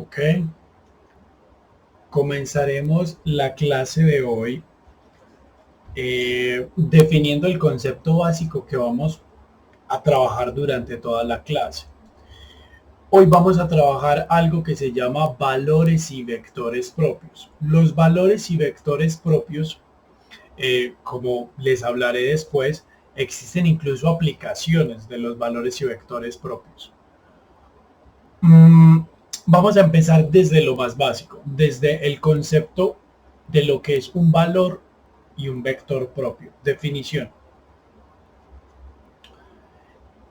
Ok, comenzaremos la clase de hoy definiendo el concepto básico que vamos a trabajar durante toda la clase. Hoy vamos a trabajar algo que se llama valores y vectores propios. Los valores y vectores propios, como les hablaré después, existen incluso aplicaciones de los valores y vectores propios. Vamos a empezar desde lo más básico, desde el concepto de lo que es un valor y un vector propio. Definición.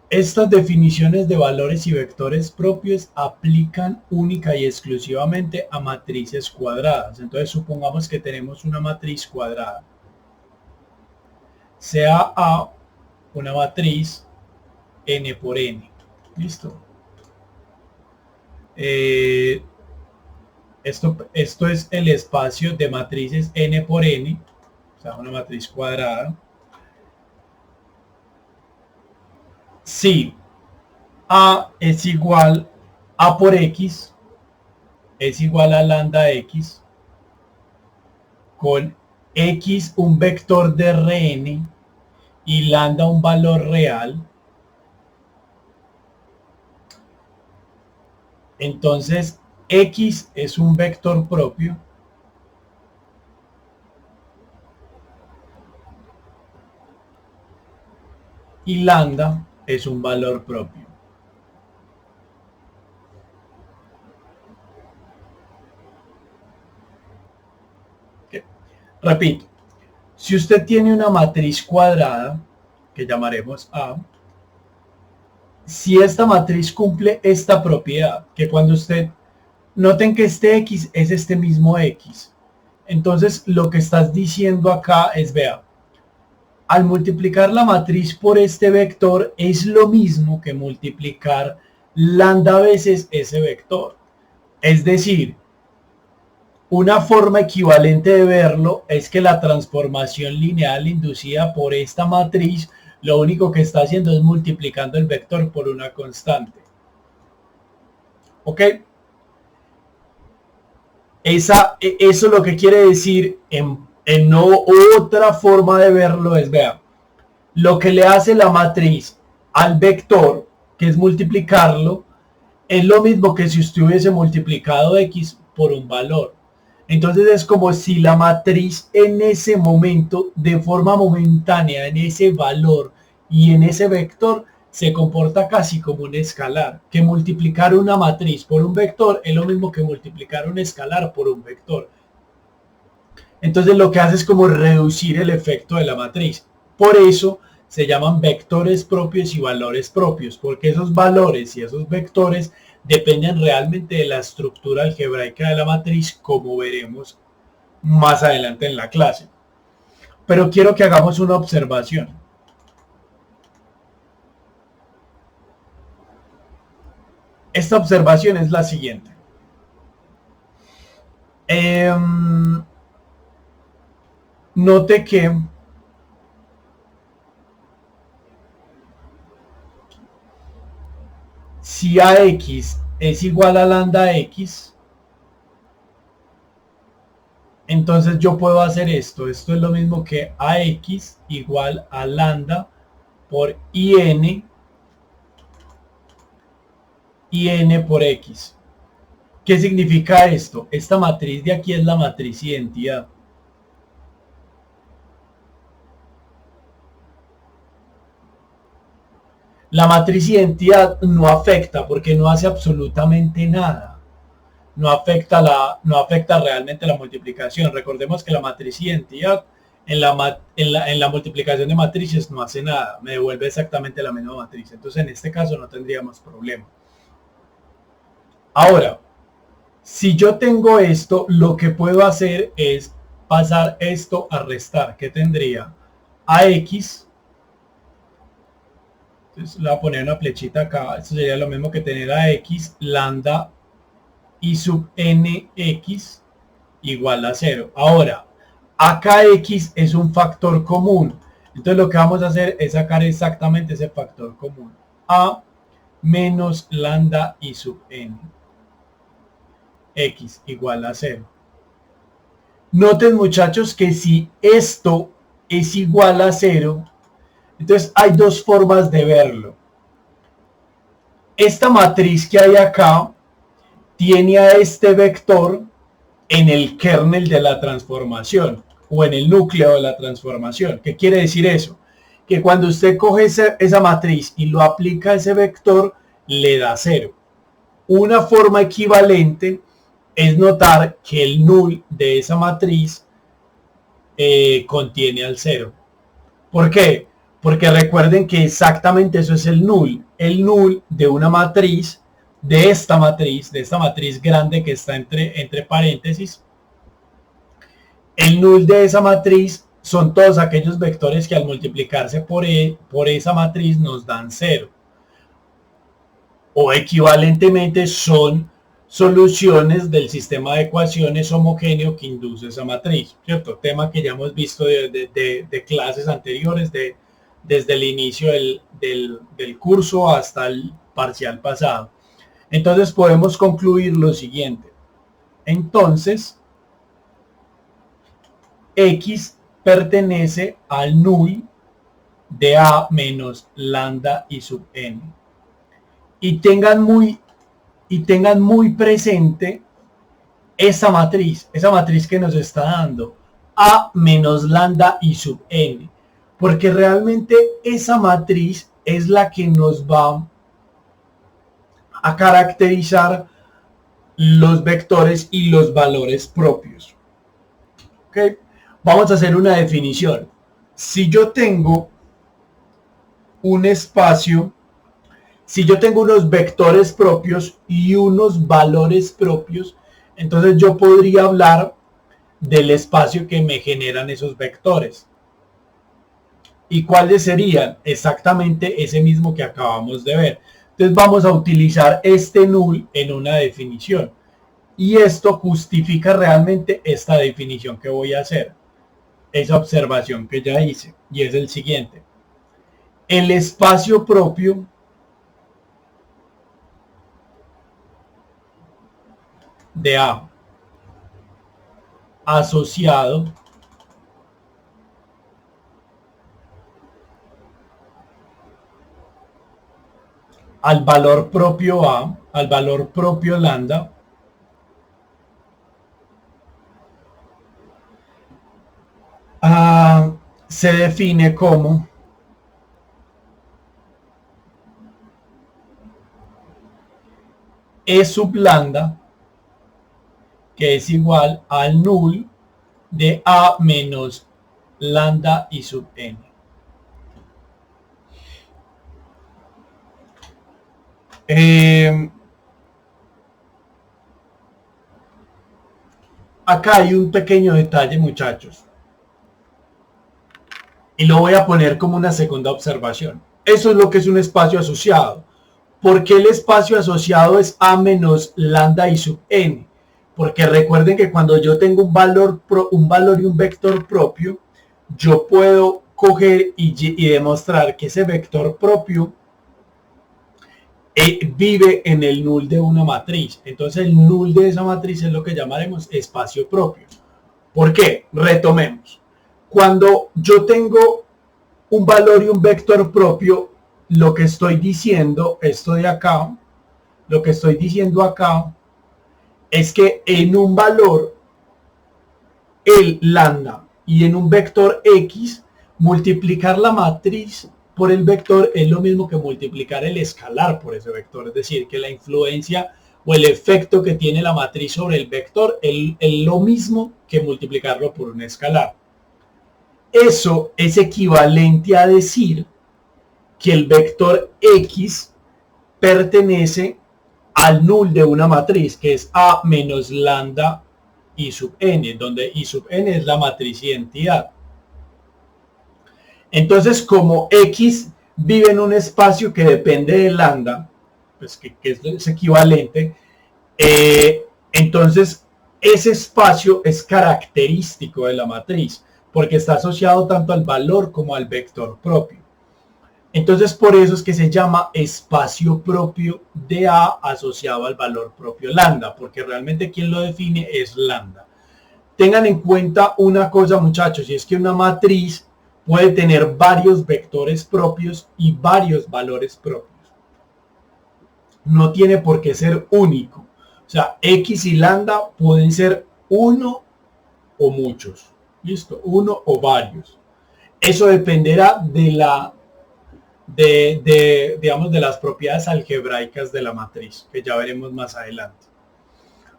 Estas definiciones de valores y vectores propios aplican única y exclusivamente a matrices cuadradas. Entonces supongamos que tenemos una matriz cuadrada. Sea A una matriz n por n. ¿Listo? Esto es el espacio de matrices n por n, o sea, una matriz cuadrada. Si A es igual a por x es igual a lambda x, con x un vector de Rn y lambda un valor real, entonces x es un vector propio y lambda es un valor propio. Okay. Repito, si usted tiene una matriz cuadrada, que llamaremos A, si esta matriz cumple esta propiedad, que cuando usted noten que este X es este mismo X, entonces lo que estás diciendo acá es, vea, al multiplicar la matriz por este vector es lo mismo que multiplicar lambda veces ese vector. Es decir, una forma equivalente de verlo es que la transformación lineal inducida por esta matriz lo único que está haciendo es multiplicando el vector por una constante. ¿Ok? Eso lo que quiere decir en no otra forma de verlo es, vea, lo que le hace la matriz al vector, que es multiplicarlo, es lo mismo que si usted hubiese multiplicado x por un valor. Entonces es como si la matriz en ese momento, de forma momentánea, en ese valor y en ese vector, se comporta casi como un escalar, que multiplicar una matriz por un vector es lo mismo que multiplicar un escalar por un vector. Entonces lo que hace es como reducir el efecto de la matriz. Por eso se llaman vectores propios y valores propios, porque esos valores y esos vectores dependen realmente de la estructura algebraica de la matriz, como veremos más adelante en la clase. Pero quiero que hagamos una observación. Esta observación es la siguiente. Note que si AX es igual a lambda X, entonces yo puedo hacer esto. Esto es lo mismo que AX igual a lambda por IN por X. ¿Qué significa esto? Esta matriz de aquí es la matriz identidad. La matriz identidad no afecta porque no hace absolutamente nada. No afecta realmente la multiplicación. Recordemos que la matriz identidad en la multiplicación de matrices no hace nada. Me devuelve exactamente la misma matriz. Entonces en este caso no tendríamos problema. Ahora, si yo tengo esto, lo que puedo hacer es pasar esto a restar. ¿Qué tendría? AX. Entonces le voy a poner una flechita acá. Esto sería lo mismo que tener AX lambda y sub nx igual a 0. Ahora, acá x es un factor común. Entonces lo que vamos a hacer es sacar exactamente ese factor común. A menos lambda y sub n. X igual a 0. Noten, muchachos, que si esto es igual a 0, entonces hay dos formas de verlo. Esta matriz que hay acá tiene a este vector en el kernel de la transformación o en el núcleo de la transformación. ¿Qué quiere decir eso? Que cuando usted coge esa matriz y lo aplica a ese vector, le da 0. Una forma equivalente es notar que el null de esa matriz contiene al 0. ¿Por qué? Porque recuerden que exactamente eso es el null. El null de una matriz, de esta matriz grande que está entre paréntesis, el null de esa matriz son todos aquellos vectores que al multiplicarse por esa matriz nos dan 0. O equivalentemente son soluciones del sistema de ecuaciones homogéneo que induce esa matriz, ¿cierto? Tema que ya hemos visto de clases anteriores, desde el inicio del curso hasta el parcial pasado. Entonces podemos concluir lo siguiente. Entonces, X pertenece al null de A menos lambda y sub n. Y tengan muy presente esa matriz que nos está dando A menos lambda y sub n, porque realmente esa matriz es la que nos va a caracterizar los vectores y los valores propios. ¿Okay? Vamos a hacer una definición. Si yo tengo un espacio, si yo tengo unos vectores propios y unos valores propios, entonces yo podría hablar del espacio que me generan esos vectores. ¿Y cuáles serían? Exactamente ese mismo que acabamos de ver. Entonces vamos a utilizar este null en una definición. Y esto justifica realmente esta definición que voy a hacer. Esa observación que ya hice. Y es el siguiente. El espacio propio de A asociado al valor propio A, al valor propio lambda, se define como E sub lambda, que es igual al null de A menos lambda y sub n. Acá hay un pequeño detalle, muchachos, y lo voy a poner como una segunda observación. Eso es lo que es un espacio asociado. ¿Por qué el espacio asociado es A menos lambda y sub n? Porque recuerden que cuando yo tengo un valor y un vector propio, yo puedo coger y demostrar que ese vector propio vive en el null de una matriz. Entonces el null de esa matriz es lo que llamaremos espacio propio. ¿Por qué? Retomemos. Cuando yo tengo un valor y un vector propio, lo que estoy diciendo, esto de acá, lo que estoy diciendo acá, es que en un valor, el lambda, y en un vector X, multiplicar la matriz por el vector es lo mismo que multiplicar el escalar por ese vector. Es decir, que la influencia o el efecto que tiene la matriz sobre el vector es lo mismo que multiplicarlo por un escalar. Eso es equivalente a decir que el vector X pertenece al null de una matriz, que es A menos lambda y sub n, donde y sub n es la matriz identidad. Entonces, como X vive en un espacio que depende de lambda, pues que es equivalente, entonces ese espacio es característico de la matriz, porque está asociado tanto al valor como al vector propio. Entonces por eso es que se llama espacio propio de A asociado al valor propio lambda, porque realmente quien lo define es lambda. Tengan en cuenta una cosa, muchachos, y es que una matriz puede tener varios vectores propios y varios valores propios. No tiene por qué ser único. O sea, X y lambda pueden ser uno o muchos. ¿Listo? Uno o varios. Eso dependerá de la digamos, de las propiedades algebraicas de la matriz, que ya veremos más adelante.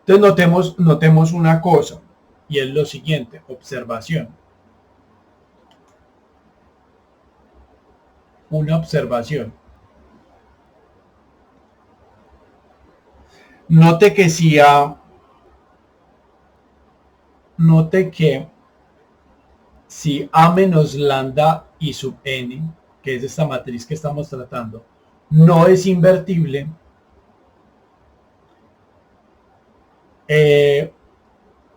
Entonces notemos una cosa, y es lo siguiente, observación. Una observación. Note que si A, note que si A menos lambda y sub n, que es esta matriz que estamos tratando, no es invertible,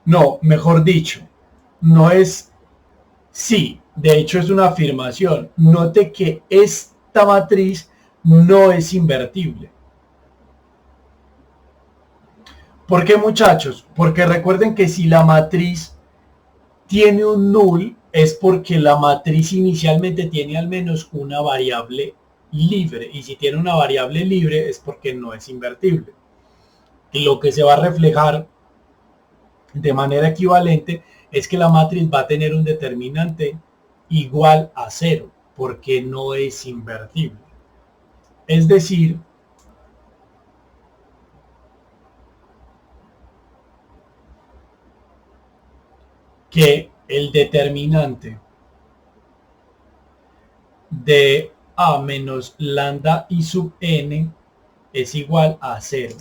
no, mejor dicho, no es, sí, de hecho es una afirmación. Note que esta matriz no es invertible. ¿Por qué, muchachos? Porque recuerden que si la matriz tiene un null es porque la matriz inicialmente tiene al menos una variable libre, y si tiene una variable libre es porque no es invertible. Y lo que se va a reflejar de manera equivalente es que la matriz va a tener un determinante igual a 0 porque no es invertible. Es decir, que el determinante de A menos lambda y sub n es igual a 0.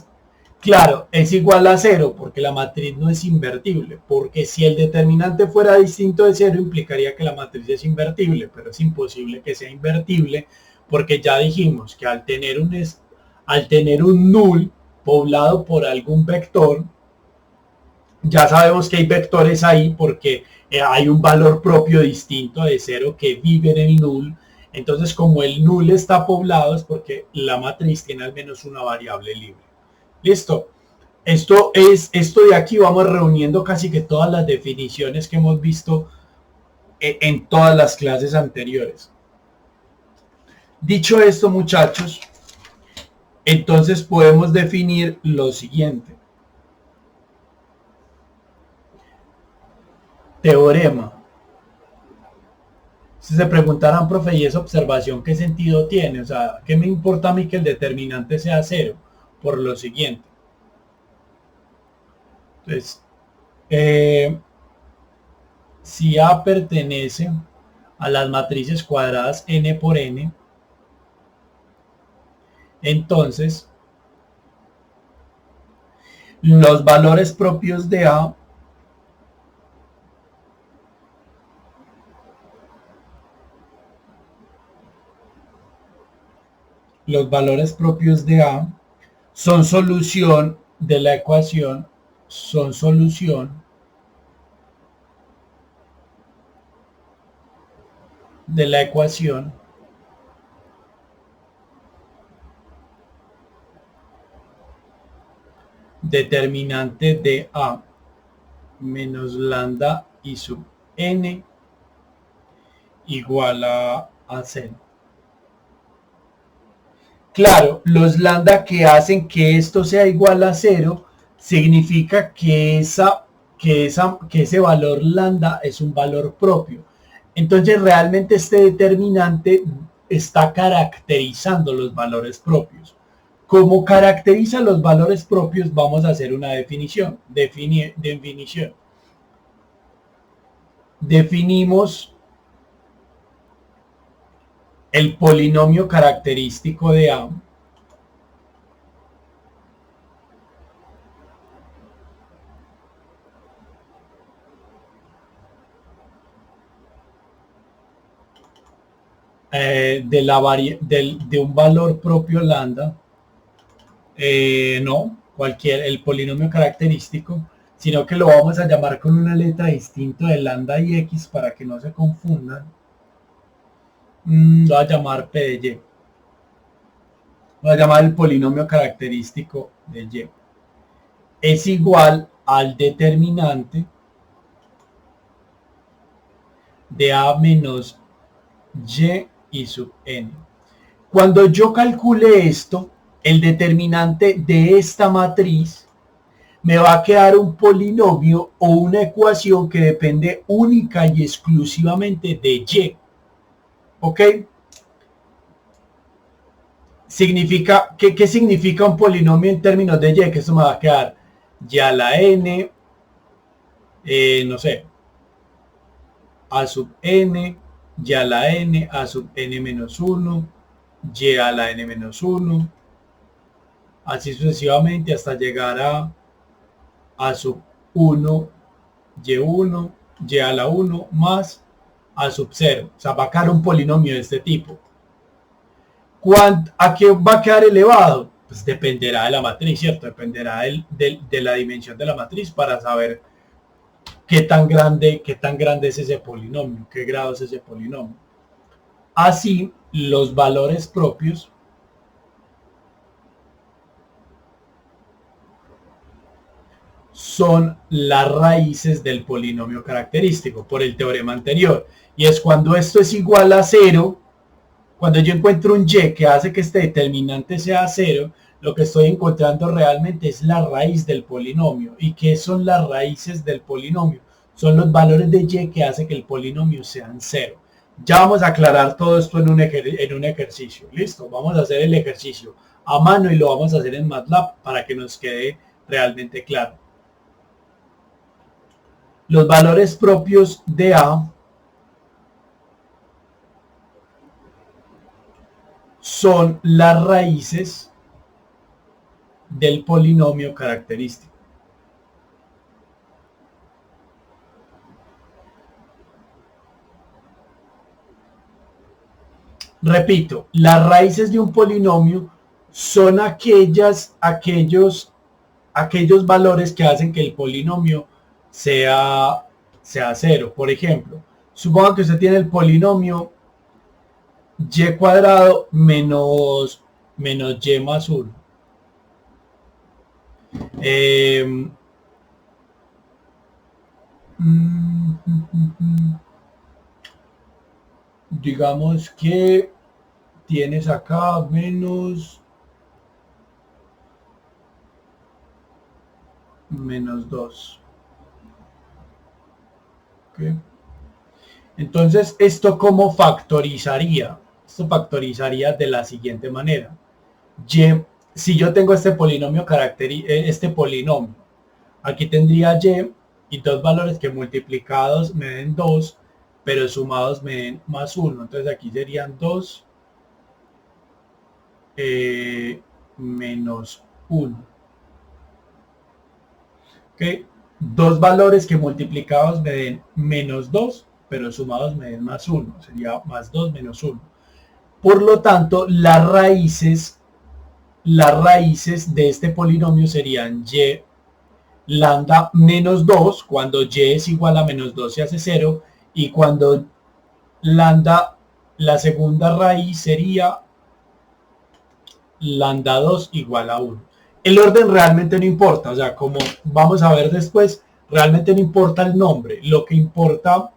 Claro, es igual a 0 porque la matriz no es invertible, porque si el determinante fuera distinto de 0 implicaría que la matriz es invertible, pero es imposible que sea invertible porque ya dijimos que al tener un null poblado por algún vector, ya sabemos que hay vectores ahí porque hay un valor propio distinto de 0 que vive en el null. Entonces, como el null está poblado es porque la matriz tiene al menos una variable libre. Listo. Esto de aquí vamos reuniendo casi que todas las definiciones que hemos visto en todas las clases anteriores. Dicho esto, muchachos, entonces podemos definir lo siguiente. Teorema. Si se preguntarán, profe, ¿y esa observación qué sentido tiene? O sea, ¿qué me importa a mí que el determinante sea 0? Por lo siguiente. Entonces, si A pertenece a las matrices cuadradas n por n, entonces los valores propios de A son solución de la ecuación, son solución de la ecuación determinante de A menos lambda y sub n igual a 0. Claro, los lambda que hacen que esto sea igual a 0 significa que ese valor lambda es un valor propio. Entonces realmente este determinante está caracterizando los valores propios. Como caracteriza los valores propios, vamos a hacer una definición. Definimos el polinomio característico de A de un valor propio lambda, no el polinomio característico, sino que lo vamos a llamar con una letra distinta de lambda y x para que no se confundan. Lo voy a llamar P de Y. Lo voy a llamar el polinomio característico de Y. Es igual al determinante de A menos y sub n. Cuando yo calcule esto, el determinante de esta matriz me va a quedar un polinomio o una ecuación que depende única y exclusivamente de y. ¿Ok? Significa, ¿qué significa un polinomio en términos de y? Que eso me va a quedar y a la n, no sé, a sub n, y a la n, a sub n menos 1, y a la n menos 1, así sucesivamente hasta llegar a sub 1, y1, y a la 1 más a sub 0. O sea, va a quedar un polinomio de este tipo. ¿A qué va a quedar elevado? Pues dependerá de la matriz, ¿cierto? Dependerá de la dimensión de la matriz para saber qué tan grande es ese polinomio, qué grado es ese polinomio. Así, los valores propios son las raíces del polinomio característico por el teorema anterior. Y es cuando esto es igual a 0, cuando yo encuentro un y que hace que este determinante sea 0, lo que estoy encontrando realmente es la raíz del polinomio. ¿Y qué son las raíces del polinomio? Son los valores de y que hace que el polinomio sean 0. Ya vamos a aclarar todo esto en un ejercicio. ¿Listo? Vamos a hacer el ejercicio a mano y lo vamos a hacer en MATLAB para que nos quede realmente claro. Los valores propios de A son las raíces del polinomio característico. Repito, las raíces de un polinomio son aquellos valores que hacen que el polinomio sea 0. Por ejemplo, suponga que usted tiene el polinomio y cuadrado menos y más 1. Digamos que tienes acá menos 2. ¿Okay? Entonces, ¿esto cómo factorizaría? Esto factorizaría de la siguiente manera. Si yo tengo este polinomio aquí tendría y dos valores que multiplicados me den 2, pero sumados me den más 1. Entonces aquí serían 2 menos 1. ¿Okay? Dos valores que multiplicados me den menos 2, pero sumados me den más 1. Sería más 2 menos 1. Por lo tanto, las raíces de este polinomio serían y lambda menos 2, cuando y es igual a menos 2 se hace 0, y cuando lambda, la segunda raíz sería lambda 2 igual a 1. El orden realmente no importa, o sea, como vamos a ver después, realmente no importa el nombre. Lo que importa,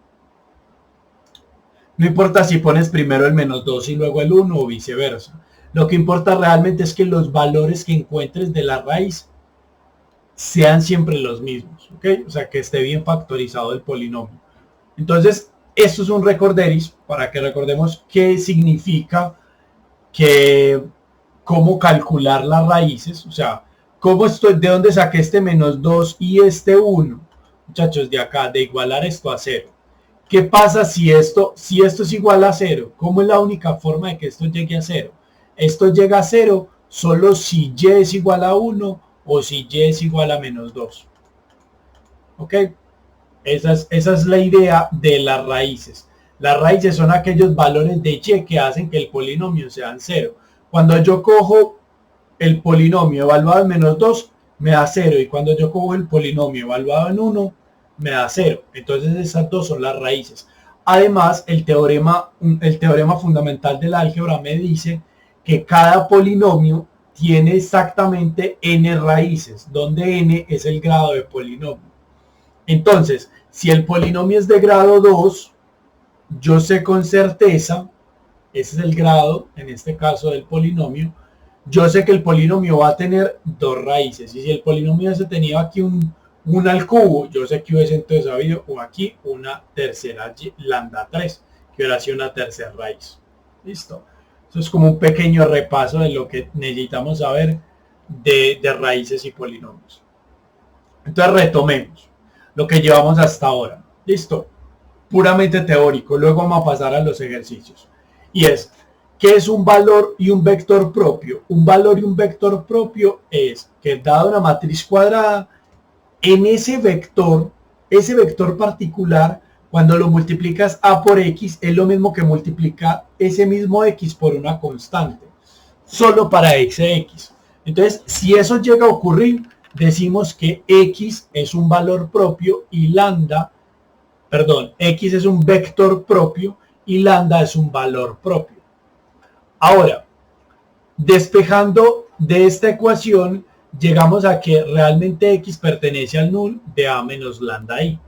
no importa si pones primero el menos 2 y luego el 1 o viceversa. Lo que importa realmente es que los valores que encuentres de la raíz sean siempre los mismos, ¿ok? O sea, que esté bien factorizado el polinomio. Entonces, esto es un recorderis para que recordemos qué significa cómo calcular las raíces, o sea, de dónde saqué este menos 2 y este 1, muchachos, de acá, de igualar esto a 0. ¿Qué pasa si esto es igual a 0? ¿Cómo es la única forma de que esto llegue a 0? Esto llega a 0 solo si y es igual a 1 o si y es igual a menos 2. ¿Ok? Esa es la idea de las raíces. Las raíces son aquellos valores de y que hacen que el polinomio sea 0. Cuando yo cojo el polinomio evaluado en menos 2, me da 0. Y cuando yo cojo el polinomio evaluado en 1, me da 0. Entonces esas dos son las raíces. Además, el teorema fundamental del álgebra me dice que cada polinomio tiene exactamente n raíces, donde n es el grado de polinomio. Entonces, si el polinomio es de grado 2, yo sé con certeza, ese es el grado, en este caso del polinomio, yo sé que el polinomio va a tener 2 raíces. Y si el polinomio ese tenía aquí un al cubo, yo sé que hubiese entonces habido aquí una tercera lambda 3, que hubiera sido una tercera raíz. Listo. Eso es como un pequeño repaso de lo que necesitamos saber de raíces y polinomios. Entonces retomemos lo que llevamos hasta ahora. Listo. Puramente teórico. Luego vamos a pasar a los ejercicios. Y es, ¿qué es un valor y un vector propio? Un valor y un vector propio es que dada una matriz cuadrada, en ese vector particular, cuando lo multiplicas a por x, es lo mismo que multiplicar ese mismo x por una constante, solo para x de x. Entonces, si eso llega a ocurrir, decimos que x es un valor propio y x es un vector propio y lambda es un valor propio. Ahora, despejando de esta ecuación, llegamos a que realmente x pertenece al null de a menos lambda i.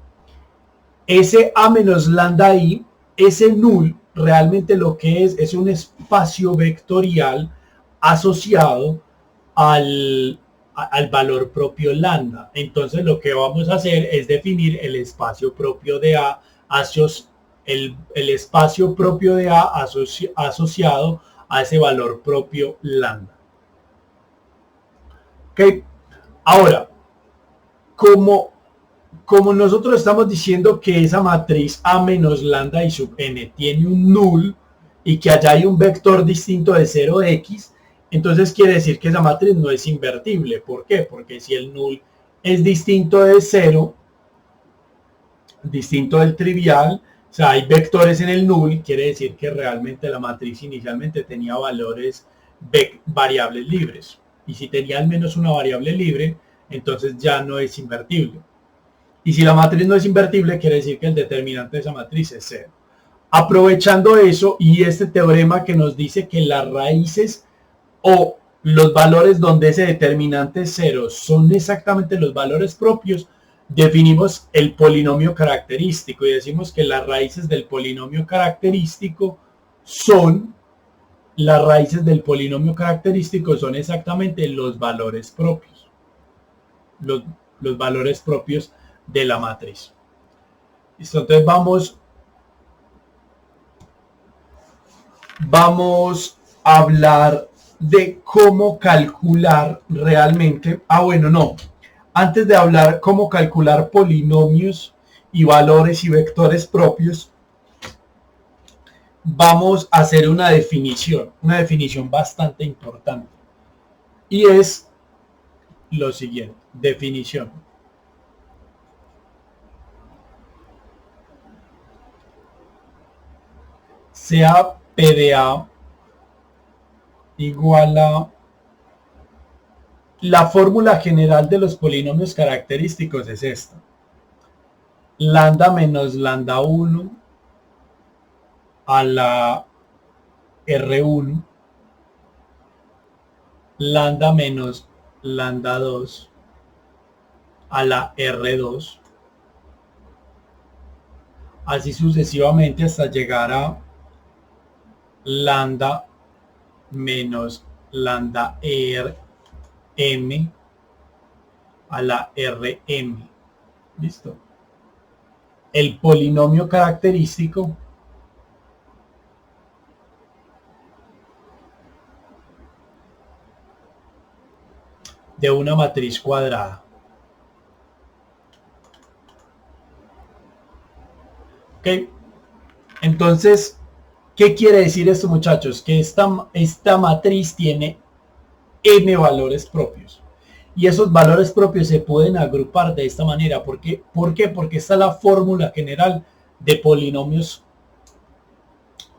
Ese a menos lambda i, ese null, realmente lo que es un espacio vectorial asociado al valor propio lambda. Entonces lo que vamos a hacer es definir el espacio propio de a, el espacio propio de a asociado a ese valor propio lambda. ¿Ok? Ahora, como nosotros estamos diciendo que esa matriz a menos lambda y sub n tiene un null y que allá hay un vector distinto de 0x, entonces quiere decir que esa matriz no es invertible. ¿Por qué? Porque si el null es distinto de 0, distinto del trivial, o sea, hay vectores en el null, quiere decir que realmente la matriz inicialmente tenía valores variables libres. Y si tenía al menos una variable libre, entonces ya no es invertible. Y si la matriz no es invertible, quiere decir que el determinante de esa matriz es 0. Aprovechando eso y este teorema que nos dice que las raíces o los valores donde ese determinante es 0 son exactamente los valores propios, definimos el polinomio característico y decimos que las raíces del polinomio característico son exactamente los valores propios. Los valores propios de la matriz. Listo, entonces vamos a hablar de cómo calcular realmente. Antes de hablar cómo calcular polinomios y valores y vectores propios, vamos a hacer una definición bastante importante. Y es lo siguiente, definición. Sea P de A igual a la fórmula general de los polinomios característicos es esta. Lambda menos lambda 1 a la R1, lambda menos lambda 2 a la R2, así sucesivamente hasta llegar a lambda menos lambda RM a la RM. ¿Listo? El polinomio característico de una matriz cuadrada. ¿Ok? Entonces, ¿qué quiere decir esto, muchachos? Que esta matriz tiene n valores propios. Y esos valores propios se pueden agrupar de esta manera. ¿Por qué? Porque esta es la fórmula general de polinomios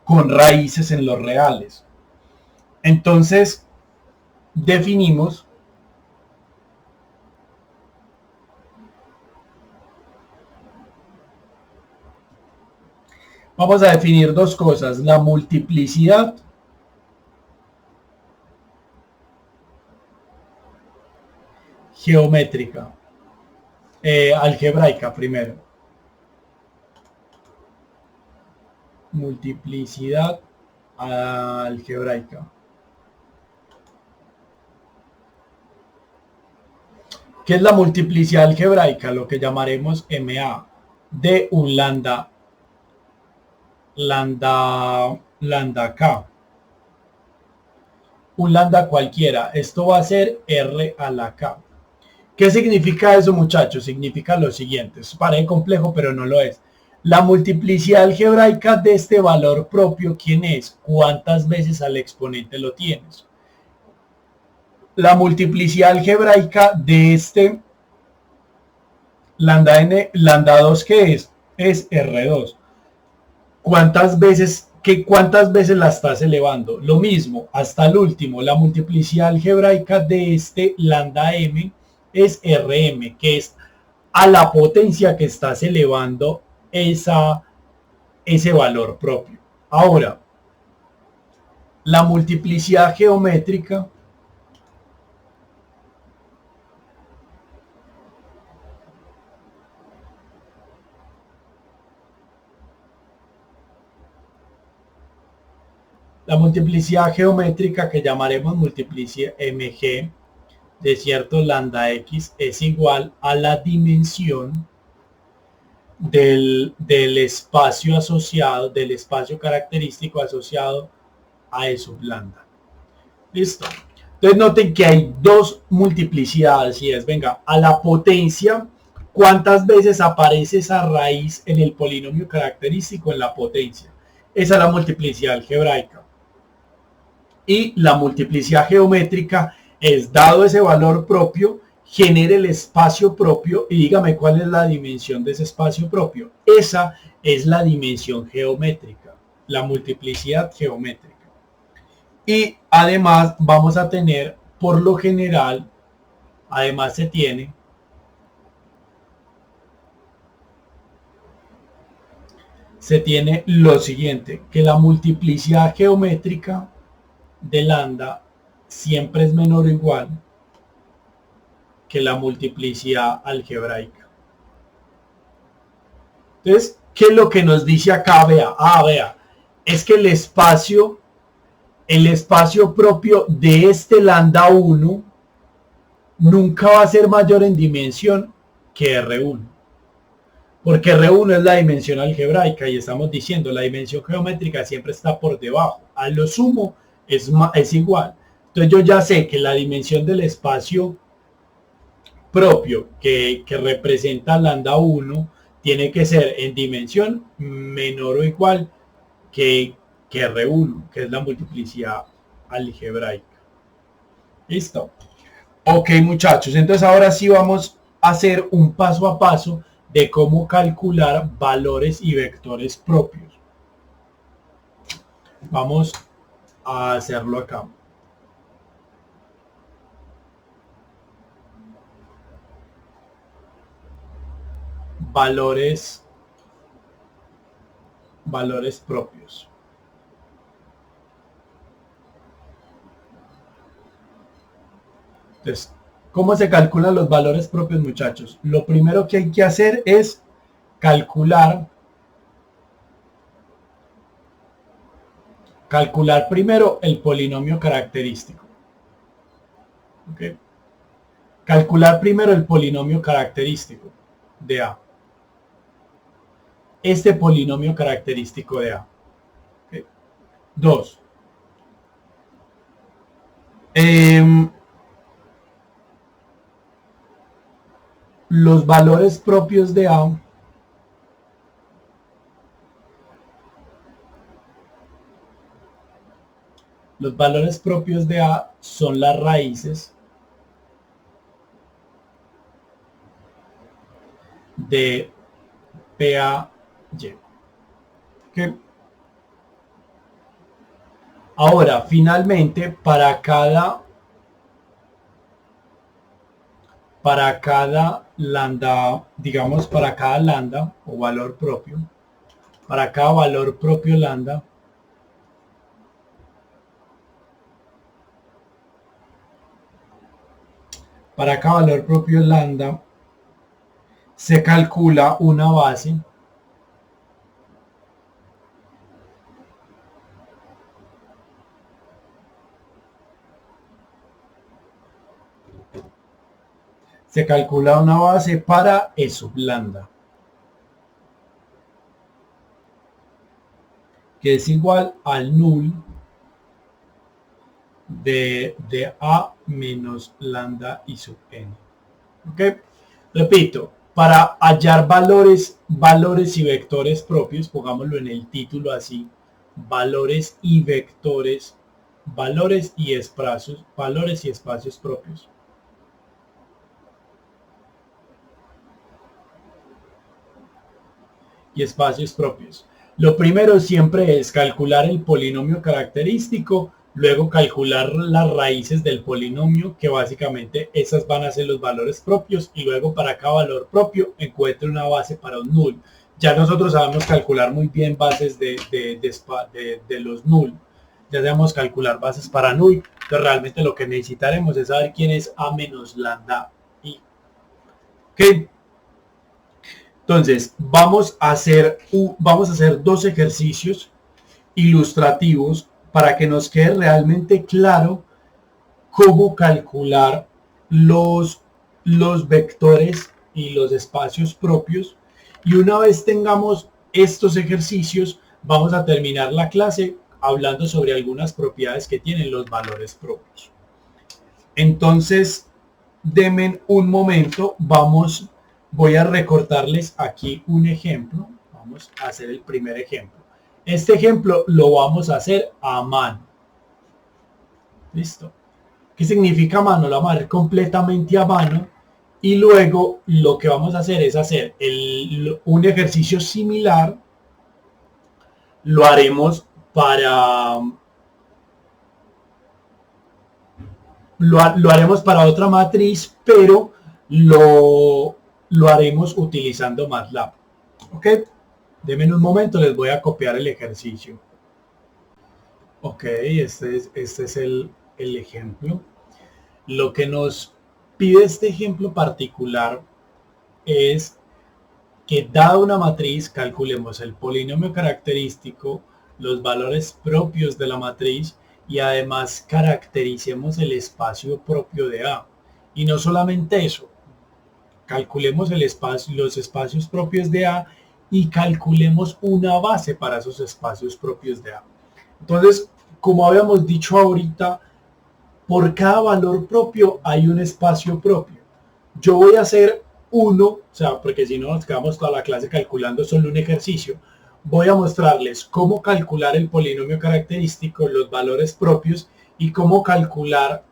con raíces en los reales. Entonces, definimos Vamos a definir dos cosas, la multiplicidad geométrica, algebraica primero. Multiplicidad algebraica. ¿Qué es la multiplicidad algebraica? Lo que llamaremos MA de un lambda K. Un lambda cualquiera. Esto va a ser R a la K. ¿Qué significa eso, muchachos? Significa lo siguiente. Parece complejo, pero no lo es. La multiplicidad algebraica de este valor propio, ¿quién es? ¿Cuántas veces al exponente lo tienes? La multiplicidad algebraica de este lambda 2, ¿qué es? Es R2. ¿Cuántas veces la estás elevando? Lo mismo, hasta el último. La multiplicidad algebraica de este lambda m es Rm, que es a la potencia que estás elevando ese valor propio. Ahora, la multiplicidad geométrica que llamaremos multiplicidad mg de cierto lambda x es igual a la dimensión del espacio asociado, del espacio característico asociado a E sub lambda. Listo. Entonces noten que hay dos multiplicidades y es, venga, a la potencia, ¿cuántas veces aparece esa raíz en el polinomio característico en la potencia? Esa es la multiplicidad algebraica. Y la multiplicidad geométrica es, dado ese valor propio, genere el espacio propio y dígame cuál es la dimensión de ese espacio propio. Esa es la dimensión geométrica, la multiplicidad geométrica. Y además vamos a tener, por lo general, además se tiene lo siguiente, que la multiplicidad geométrica de lambda siempre es menor o igual que la multiplicidad algebraica. Entonces, ¿qué es lo que nos dice acá? Vea, vea, es que el espacio propio de este lambda 1 nunca va a ser mayor en dimensión que R1. Porque R1 es la dimensión algebraica y estamos diciendo la dimensión geométrica siempre está por debajo. A lo sumo es igual. Entonces yo ya sé que la dimensión del espacio propio que representa lambda 1 tiene que ser en dimensión menor o igual que R1, que es la multiplicidad algebraica. Listo. Ok, muchachos, entonces ahora sí vamos a hacer un paso a paso de cómo calcular valores y vectores propios. Vamos a hacerlo acá. Valores propios. Entonces, ¿cómo se calculan los valores propios, muchachos? Lo primero que hay que hacer es calcular primero el polinomio característico. ¿Okay? Calcular primero el polinomio característico de A. Este polinomio característico de A. ¿Okay? 2. Los valores propios de A son las raíces de PAY. ¿Okay? Ahora, finalmente, para cada lambda, digamos, para cada lambda o valor propio, para cada valor propio lambda, se calcula una base para E sub lambda, que es igual al null de A menos lambda I sub n. ¿Ok? Repito, para hallar valores y vectores propios, pongámoslo en el título así, valores y vectores, valores y espacios propios. Y espacios propios. Lo primero siempre es calcular el polinomio característico, luego calcular las raíces del polinomio, que básicamente esas van a ser los valores propios, y luego para cada valor propio encuentre una base para un null. Ya nosotros sabemos calcular muy bien bases de los null. Ya sabemos calcular bases para null. Entonces realmente lo que necesitaremos es saber quién es A menos lambda I. ¿Ok? Entonces, vamos a hacer dos ejercicios ilustrativos para que nos quede realmente claro cómo calcular los vectores y los espacios propios. Y una vez tengamos estos ejercicios, vamos a terminar la clase hablando sobre algunas propiedades que tienen los valores propios. Entonces, denme un momento, voy a recortarles aquí un ejemplo. Vamos a hacer el primer ejemplo. Este ejemplo lo vamos a hacer a mano. ¿Listo? ¿Qué significa a mano? La vamos a hacer completamente a mano. Y luego lo que vamos a hacer es hacer un ejercicio similar. Lo haremos lo haremos para otra matriz, pero lo haremos utilizando MATLAB. ¿Ok? Denme un momento, les voy a copiar el ejercicio. Ok, este es el ejemplo. Lo que nos pide este ejemplo particular es que dada una matriz calculemos el polinomio característico, los valores propios de la matriz y además caractericemos el espacio propio de A. Y no solamente eso, calculemos los espacios propios de A y calculemos una base para esos espacios propios de A. Entonces, como habíamos dicho ahorita, por cada valor propio hay un espacio propio. Yo voy a hacer uno, o sea, porque si no nos quedamos toda la clase calculando solo un ejercicio. Voy a mostrarles cómo calcular el polinomio característico, los valores propios y cómo calcular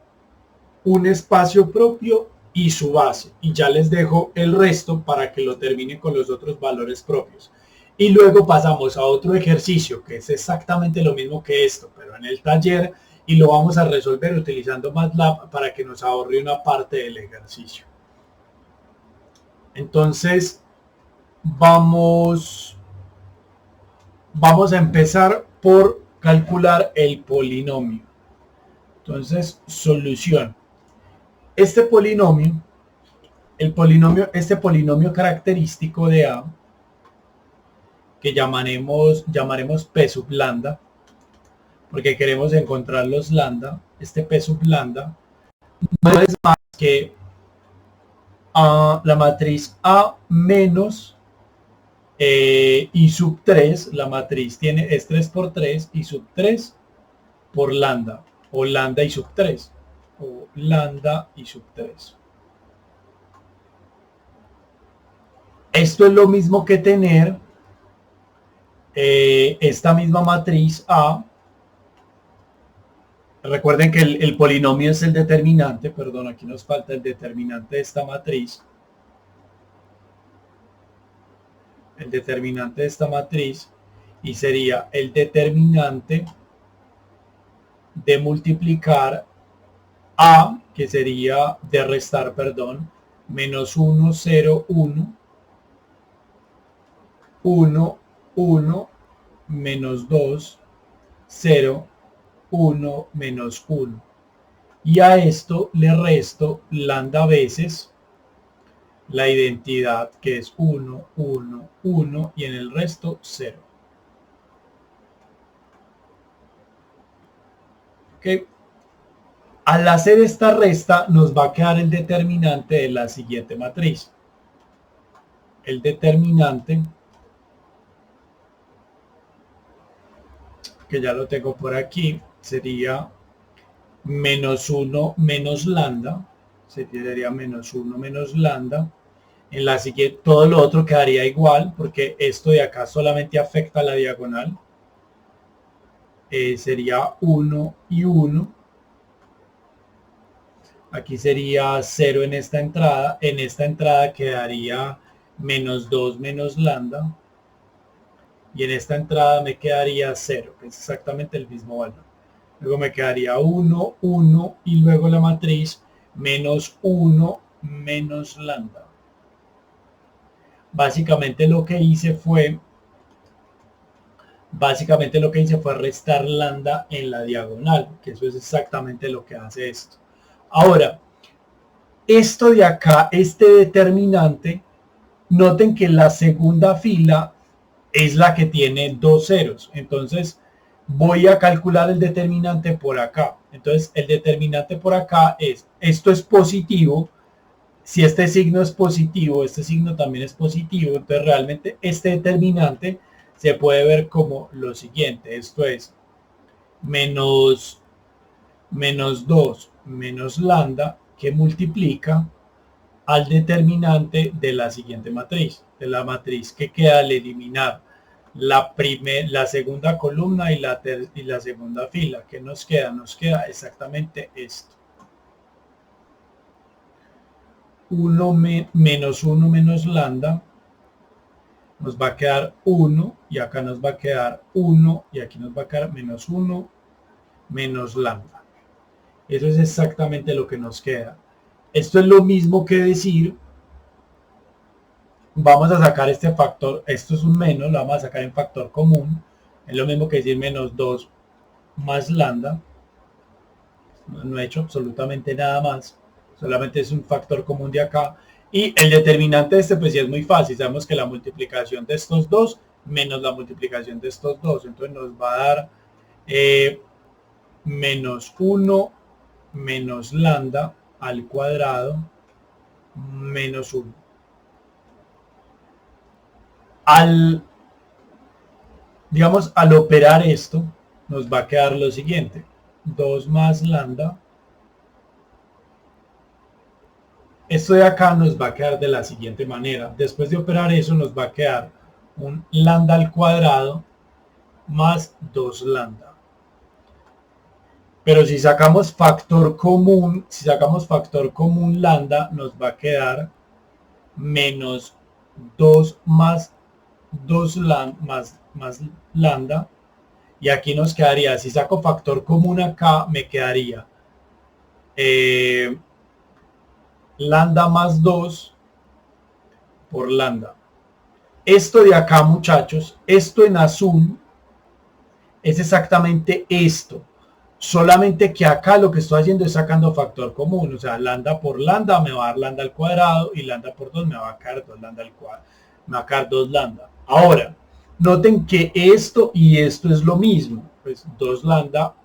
un espacio propio y su base. Y ya les dejo el resto para que lo termine con los otros valores propios. Y luego pasamos a otro ejercicio que es exactamente lo mismo que esto, pero en el taller, y lo vamos a resolver utilizando MATLAB para que nos ahorre una parte del ejercicio. Entonces, vamos a empezar por calcular el polinomio. Entonces, solución. Este polinomio característico de A, que llamaremos P sub lambda, porque queremos encontrar los lambda, este P sub lambda no es más que la matriz A menos I sub 3, la matriz es 3 por 3, I sub 3 por lambda, o lambda I sub 3, o lambda I sub 3. Esto es lo mismo que tener esta misma matriz A. Recuerden que el polinomio es el determinante, perdón, aquí nos falta el determinante de esta matriz. El determinante de esta matriz, y sería el determinante de multiplicar A, que sería de restar, perdón, menos 1, 0, 1, 1, 1 menos 2, 0, 1, menos 1. Y a esto le resto lambda veces la identidad, que es 1, 1, 1, y en el resto 0. ¿Ok? Al hacer esta resta nos va a quedar el determinante de la siguiente matriz. El determinante, que ya lo tengo por aquí, sería menos 1 menos lambda. Sería menos 1 menos lambda. En la siguiente, todo lo otro quedaría igual, porque esto de acá solamente afecta a la diagonal. Sería 1 y 1. Aquí sería 0 en esta entrada. En esta entrada quedaría menos 2 menos lambda. Y en esta entrada me quedaría 0, que es exactamente el mismo valor. Luego me quedaría 1, 1 y luego la matriz menos 1 menos lambda. Básicamente lo que hice fue restar lambda en la diagonal, que eso es exactamente lo que hace esto. Ahora, esto de acá, este determinante, noten que la segunda fila es la que tiene dos ceros. Entonces voy a calcular el determinante por acá. Entonces el determinante por acá es, esto es positivo. Si este signo es positivo, este signo también es positivo. Entonces realmente este determinante se puede ver como lo siguiente. Esto es menos 2 menos lambda, que multiplica al determinante de la siguiente matriz, de la matriz que queda al eliminar la segunda columna y la segunda fila. ¿Qué nos queda? Nos queda exactamente esto. 1 menos 1 menos lambda, nos va a quedar 1, y acá nos va a quedar 1, y aquí nos va a quedar menos 1 menos lambda. Eso es exactamente lo que nos queda. Esto es lo mismo que decir, vamos a sacar este factor, esto es un menos, lo vamos a sacar en factor común. Es lo mismo que decir menos 2 más lambda. No he hecho absolutamente nada más, solamente es un factor común de acá. Y el determinante de este, pues sí es muy fácil. Sabemos que la multiplicación de estos dos menos la multiplicación de estos dos, entonces nos va a dar menos 1 menos lambda al cuadrado menos 1. Al operar esto, nos va a quedar lo siguiente: 2 más lambda. Esto de acá nos va a quedar de la siguiente manera. Después de operar eso, nos va a quedar un lambda al cuadrado más 2 lambda. Pero si sacamos factor común, lambda, nos va a quedar menos 2 más 2 más lambda. Y aquí nos quedaría, si saco factor común acá, me quedaría lambda más 2 por lambda. Esto de acá, muchachos, esto en azul es exactamente esto. Solamente que acá lo que estoy haciendo es sacando factor común. O sea, lambda por lambda me va a dar lambda al cuadrado, y lambda por 2 me va a quedar 2 lambda al cuadrado. Me va a quedar 2 lambda. Ahora, noten que esto y esto es lo mismo. Pues 2 lambda,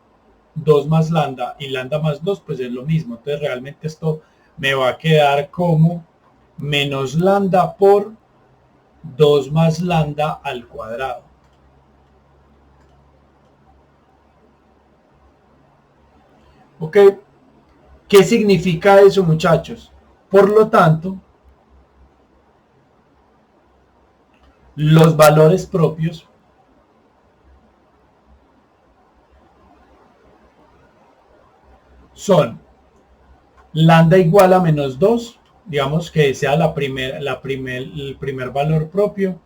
2 más lambda y lambda más 2, pues es lo mismo. Entonces realmente esto me va a quedar como menos lambda por 2 más lambda al cuadrado. ¿Ok? ¿Qué significa eso, muchachos? Por lo tanto, los valores propios son lambda igual a menos 2, digamos que sea el primer valor propio,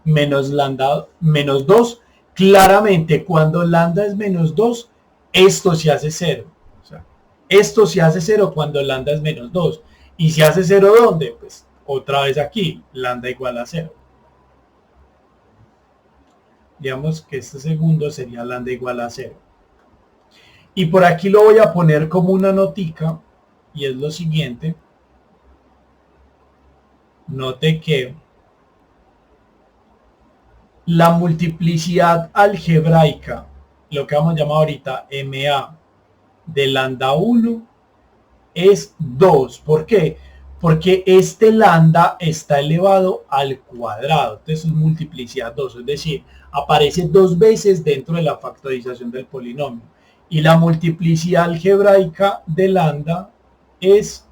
menos lambda menos 2. Claramente, cuando lambda es menos 2, esto se hace 0. O sea, esto se hace 0 cuando lambda es menos 2. ¿Y se hace 0 dónde? Pues otra vez aquí, lambda igual a 0. digamos que este segundo sería lambda igual a 0. Y por aquí lo voy a poner como una notica, y es lo siguiente. Note que la multiplicidad algebraica, lo que vamos a llamar ahorita MA de lambda 1 es 2. ¿Por qué? Porque este lambda está elevado al cuadrado. Entonces es multiplicidad 2, es decir, aparece 2 veces dentro de la factorización del polinomio. Y la multiplicidad algebraica de lambda es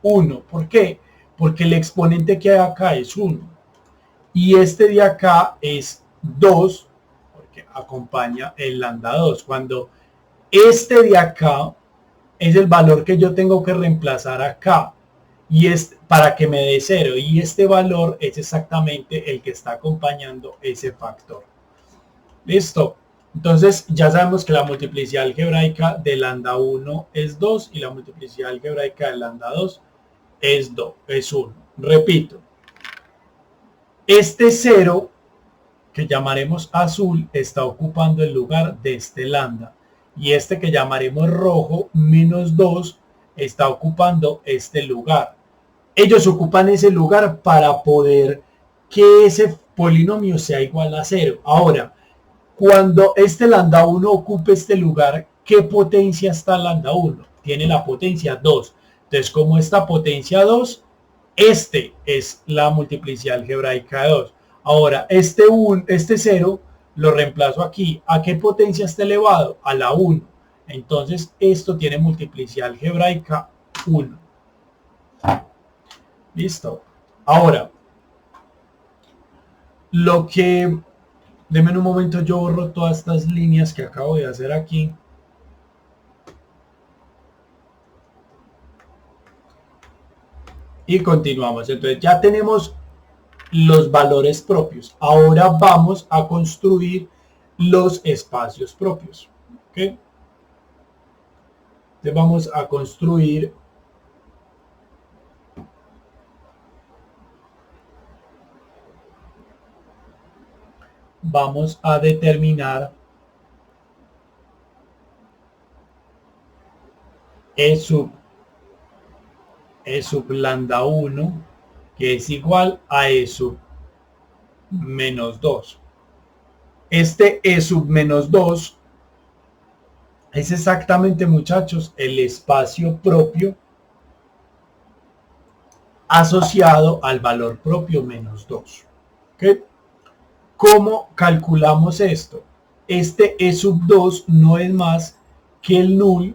1. ¿Por qué? Porque el exponente que hay acá es 1. Y este de acá es 2, porque acompaña el lambda 2. Cuando este de acá es el valor que yo tengo que reemplazar acá, y es para que me dé 0, y este valor es exactamente el que está acompañando ese factor. Listo. Entonces ya sabemos que la multiplicidad algebraica de lambda 1 es 2 y la multiplicidad algebraica de lambda 2 es 1. Repito, este 0 que llamaremos azul está ocupando el lugar de este lambda, y este que llamaremos rojo, menos 2, está ocupando este lugar. Ellos ocupan ese lugar para poder que ese polinomio sea igual a 0. Ahora, cuando este lambda 1 ocupe este lugar, ¿qué potencia está lambda 1? Tiene la potencia 2. Entonces, como esta potencia 2, este es la multiplicidad algebraica de 2. Ahora, este 0 lo reemplazo aquí. ¿A qué potencia está elevado? A la 1. Entonces, esto tiene multiplicidad algebraica 1. Listo. Ahora, lo que... Deme un momento, yo borro todas estas líneas que acabo de hacer aquí. Y continuamos. Entonces ya tenemos los valores propios. Ahora vamos a construir los espacios propios. ¿Okay? Entonces vamos a construir vamos a determinar E sub lambda 1, que es igual a E sub menos 2. Este E sub menos 2 es exactamente, muchachos, el espacio propio asociado al valor propio menos 2. ¿Okay? ¿Cómo calculamos esto? Este E sub 2 no es más que el null.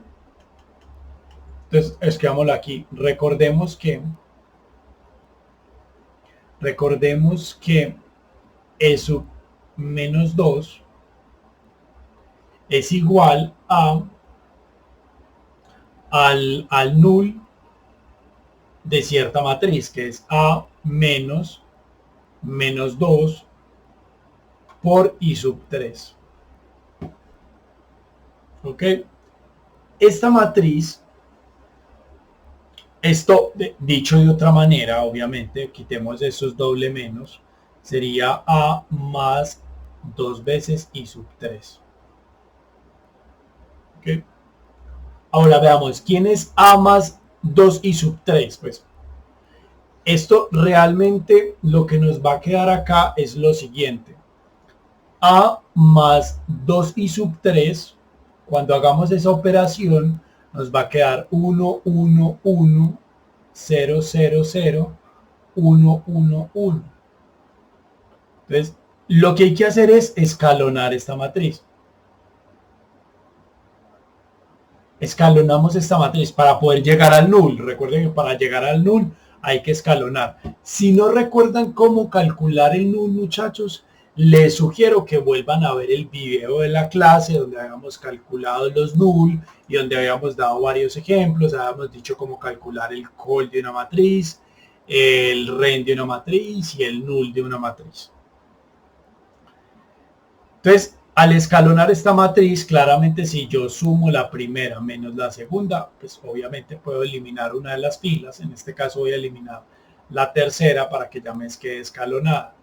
Entonces, escribámoslo aquí. Recordemos que E sub menos 2 es igual al null de cierta matriz, que es A menos 2 por I sub 3. ¿Ok? Esta matriz, esto dicho de otra manera, obviamente, quitemos esos doble menos, sería A más 2 veces I sub 3. ¿Ok? Ahora veamos, ¿quién es A más 2 I sub 3? Pues esto realmente lo que nos va a quedar acá es lo siguiente. A más 2 I sub 3, cuando hagamos esa operación, nos va a quedar 1, 1, 1, 0, 0, 0, 1, 1, 1. Entonces, lo que hay que hacer es escalonar esta matriz. Escalonamos esta matriz para poder llegar al null. Recuerden que para llegar al null hay que escalonar. Si no recuerdan cómo calcular el null, muchachos, les sugiero que vuelvan a ver el video de la clase donde habíamos calculado los null y donde habíamos dado varios ejemplos. Habíamos dicho cómo calcular el col de una matriz, el ren de una matriz y el null de una matriz. Entonces, al escalonar esta matriz, claramente si yo sumo la primera menos la segunda, pues obviamente puedo eliminar una de las filas. En este caso voy a eliminar la tercera para que ya me quede escalonada.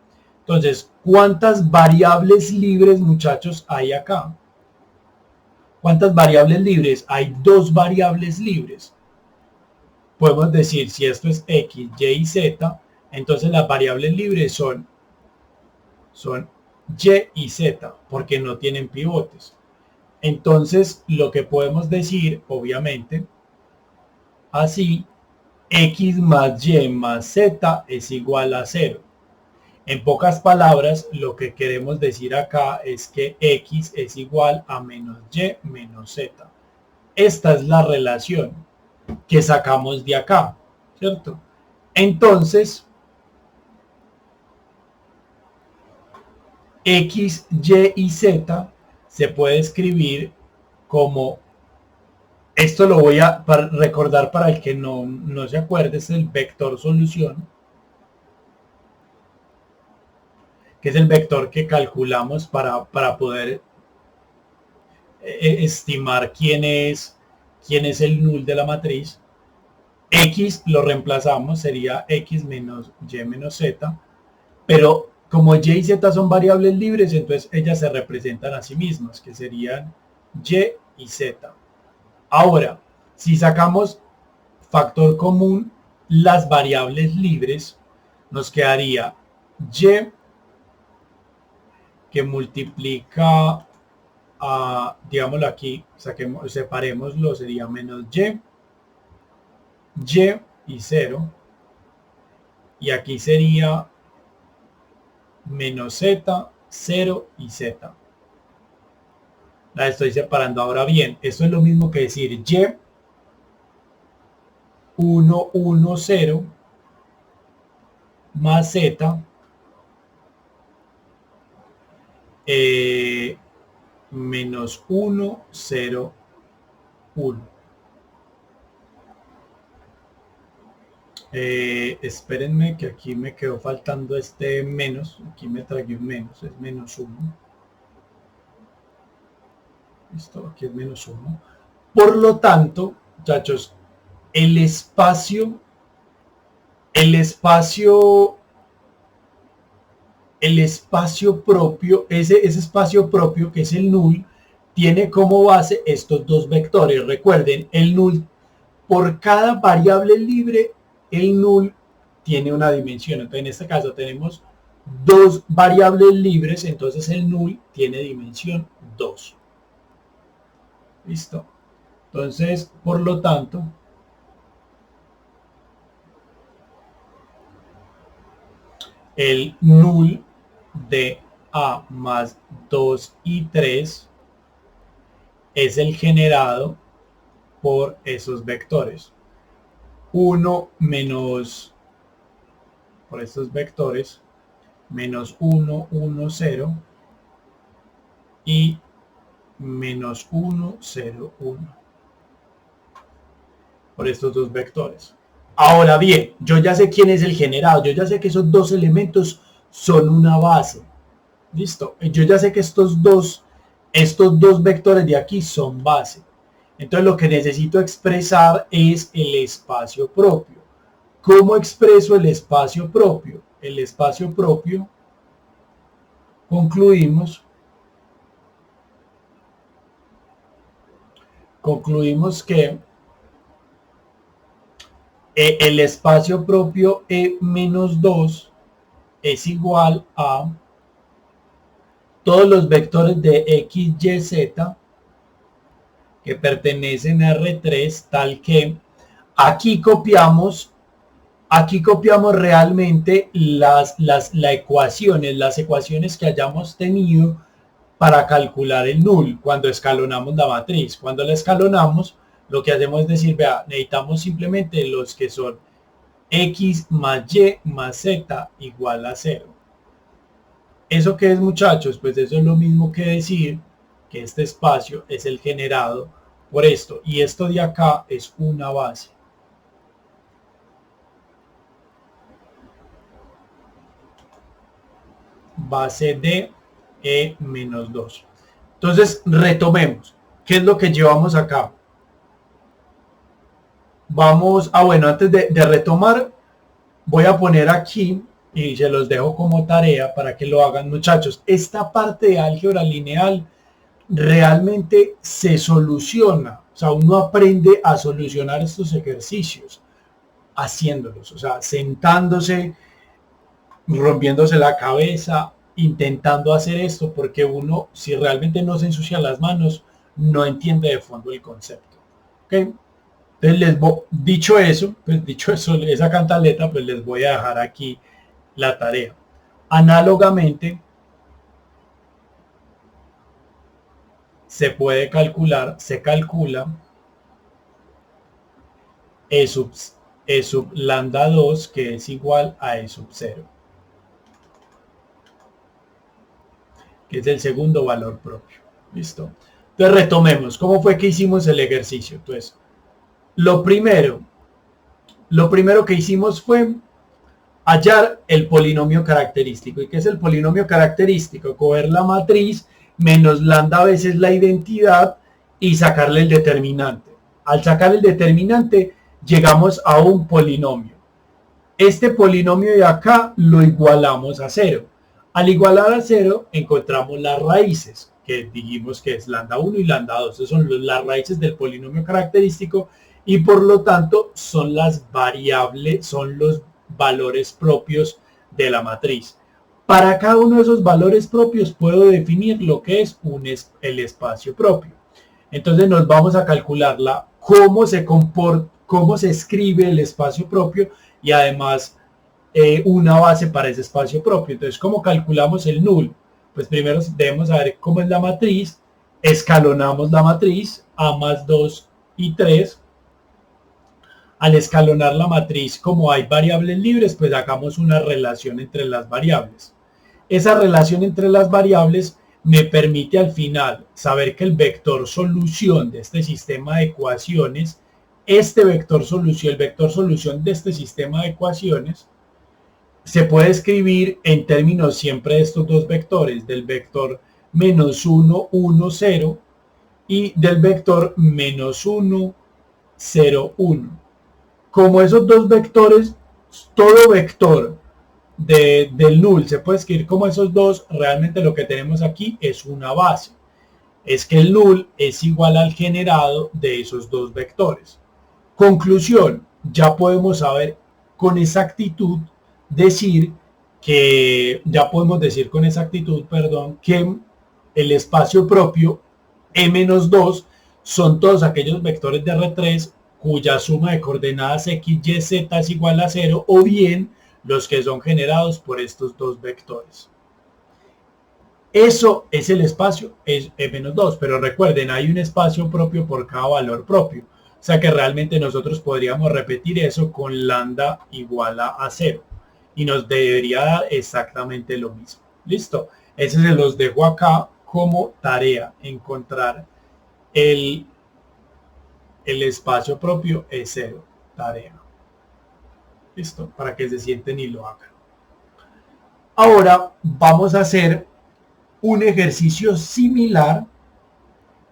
Entonces, ¿cuántas variables libres, muchachos, hay acá? ¿Cuántas variables libres? Hay dos variables libres. Podemos decir, si esto es X, Y y Z, entonces las variables libres son Y y Z, porque no tienen pivotes. Entonces, lo que podemos decir, obviamente, así, X más Y más Z es igual a 0. En pocas palabras, lo que queremos decir acá es que X es igual a menos Y menos Z. Esta es la relación que sacamos de acá, ¿cierto? Entonces, X, Y y Z se puede escribir como, esto lo voy a recordar para el que no se acuerde, es el vector solución, que es el vector que calculamos para poder estimar quién es el null de la matriz. X lo reemplazamos, sería X menos Y menos Z, pero como Y y Z son variables libres, entonces ellas se representan a sí mismas, que serían Y y Z. Ahora, si sacamos factor común, las variables libres, nos quedaría Y que multiplica digámoslo aquí, separémoslo, sería menos Y y 0, y aquí sería menos Z, 0 y Z. La estoy separando. Ahora bien, esto es lo mismo que decir Y 1, 1, 0 más Z menos 1, 0, 1. Espérenme que aquí me quedó faltando este menos. Aquí me tragué un menos, es menos 1. Listo, aquí es menos 1. Por lo tanto, muchachos, el espacio propio, ese espacio propio que es el null, tiene como base estos dos vectores. Recuerden, el null, por cada variable libre, el null tiene una dimensión. Entonces, en este caso tenemos dos variables libres, entonces el null tiene dimensión 2. ¿Listo? Entonces, por lo tanto, el null de A más 2 y 3 es el generado por esos vectores. 1 menos, por estos vectores, menos 1, 1, 0 y menos 1, 0, 1. Por estos dos vectores. Ahora bien, yo ya sé quién es el generado, yo ya sé que esos dos elementos son una base. Listo, yo ya sé que estos dos vectores de aquí son base. Entonces lo que necesito expresar es el espacio propio. ¿Cómo expreso el espacio propio? El espacio propio, concluimos que el espacio propio E menos 2 es igual a todos los vectores de X, Y, Z que pertenecen a R3, tal que aquí copiamos realmente las ecuaciones que hayamos tenido para calcular el null cuando escalonamos la matriz. Cuando la escalonamos, lo que hacemos es decir, vea, necesitamos simplemente los que son X más Y más Z igual a 0. ¿Eso qué es, muchachos? Pues eso es lo mismo que decir que este espacio es el generado por esto, y esto de acá es una base. Base de E menos 2. Entonces, retomemos. ¿Qué es lo que llevamos acá? Vamos, bueno, antes de retomar, voy a poner aquí y se los dejo como tarea para que lo hagan, muchachos. Esta parte de álgebra lineal realmente se soluciona, o sea, uno aprende a solucionar estos ejercicios haciéndolos, o sea, sentándose, rompiéndose la cabeza, intentando hacer esto, porque uno, si realmente no se ensucia las manos, no entiende de fondo el concepto. ¿Okay? Entonces, dicho eso, esa cantaleta, pues les voy a dejar aquí la tarea. Análogamente, se calcula E sub lambda 2, que es igual a E sub 0, que es el segundo valor propio. ¿Listo? Entonces retomemos. ¿Cómo fue que hicimos el ejercicio? Entonces, lo primero que hicimos fue hallar el polinomio característico. ¿Y qué es el polinomio característico? Coger la matriz menos lambda veces la identidad y sacarle el determinante. Al sacar el determinante, llegamos a un polinomio. Este polinomio de acá lo igualamos a 0. Al igualar a 0, encontramos las raíces, que dijimos que es lambda 1 y lambda 2. Esas son las raíces del polinomio característico y por lo tanto son las variables, son los valores propios de la matriz. Para cada uno de esos valores propios puedo definir lo que es el espacio propio. Entonces nos vamos a calcularla, cómo se comporta, cómo se escribe el espacio propio y además una base para ese espacio propio. Entonces, ¿cómo calculamos el null? Pues primero debemos saber cómo es la matriz, escalonamos la matriz a más 2 y 3. Al escalonar la matriz, como hay variables libres, pues hagamos una relación entre las variables. Esa relación entre las variables me permite al final saber que el vector solución de este sistema de ecuaciones, el vector solución de este sistema de ecuaciones, se puede escribir en términos siempre de estos dos vectores, del vector menos 1, 1, 0 y del vector menos 1, 0, 1. Como esos dos vectores, todo vector del null se puede escribir como esos dos, realmente lo que tenemos aquí es una base. Es que el null es igual al generado de esos dos vectores. Conclusión, ya podemos saber con exactitud que el espacio propio E-2 son todos aquellos vectores de R3 cuya suma de coordenadas X, Y, Z es igual a 0 o bien los que son generados por estos dos vectores. Eso es el espacio E-2, pero recuerden, hay un espacio propio por cada valor propio. O sea que realmente nosotros podríamos repetir eso con lambda igual a 0 y nos debería dar exactamente lo mismo. ¿Listo? Ese se los dejo acá como tarea, encontrar el espacio propio es 0, tarea. ¿Listo? Para que se sienten y lo hagan. Ahora vamos a hacer un ejercicio similar,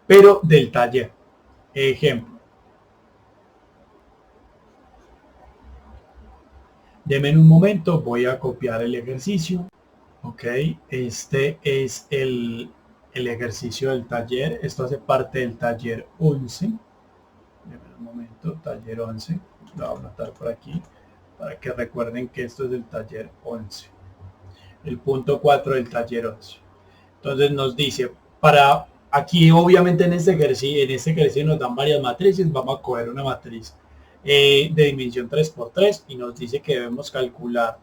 pero del taller. Ejemplo. Denme un momento, voy a copiar el ejercicio. Ok, este es el ejercicio del taller. Esto hace parte del taller 11. Denme un momento, taller 11. Lo voy a anotar por aquí para que recuerden que esto es del taller 11. El punto 4 del taller 11. Entonces nos dice, para aquí obviamente en este ejercicio nos dan varias matrices. Vamos a coger una matriz de dimensión 3×3 y nos dice que debemos calcular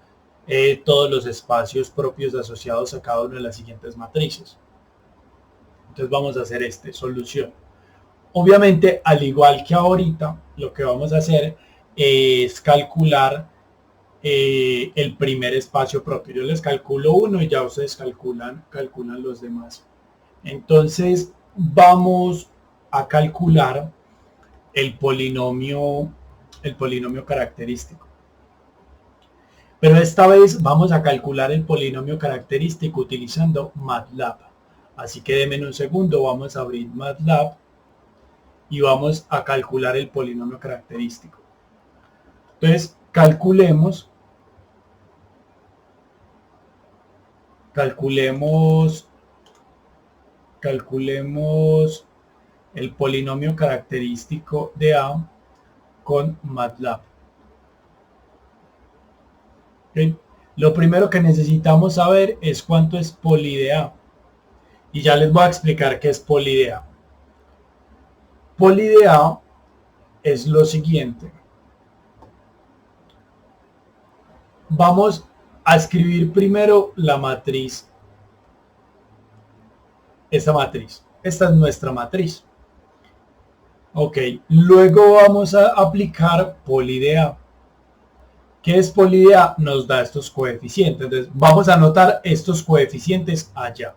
todos los espacios propios asociados a cada una de las siguientes matrices. Entonces vamos a hacer solución. Obviamente, al igual que ahorita, lo que vamos a hacer es calcular el primer espacio propio. Yo les calculo uno y ya ustedes calculan los demás. Entonces vamos a calcular el polinomio característico. Pero esta vez vamos a calcular el polinomio característico utilizando MATLAB. Así que denme un segundo, vamos a abrir MATLAB y vamos a calcular el polinomio característico. Entonces calculemos calculemos el polinomio característico de A con MATLAB. ¿Okay? Lo primero que necesitamos saber es cuánto es poli de A. Y ya les voy a explicar qué es poli de A. Poli de A es lo siguiente. Vamos a escribir primero la matriz. Esta matriz. Esta es nuestra matriz. Ok. Luego vamos a aplicar poli de A. ¿Qué es poli de A? Nos da estos coeficientes. Entonces vamos a anotar estos coeficientes allá.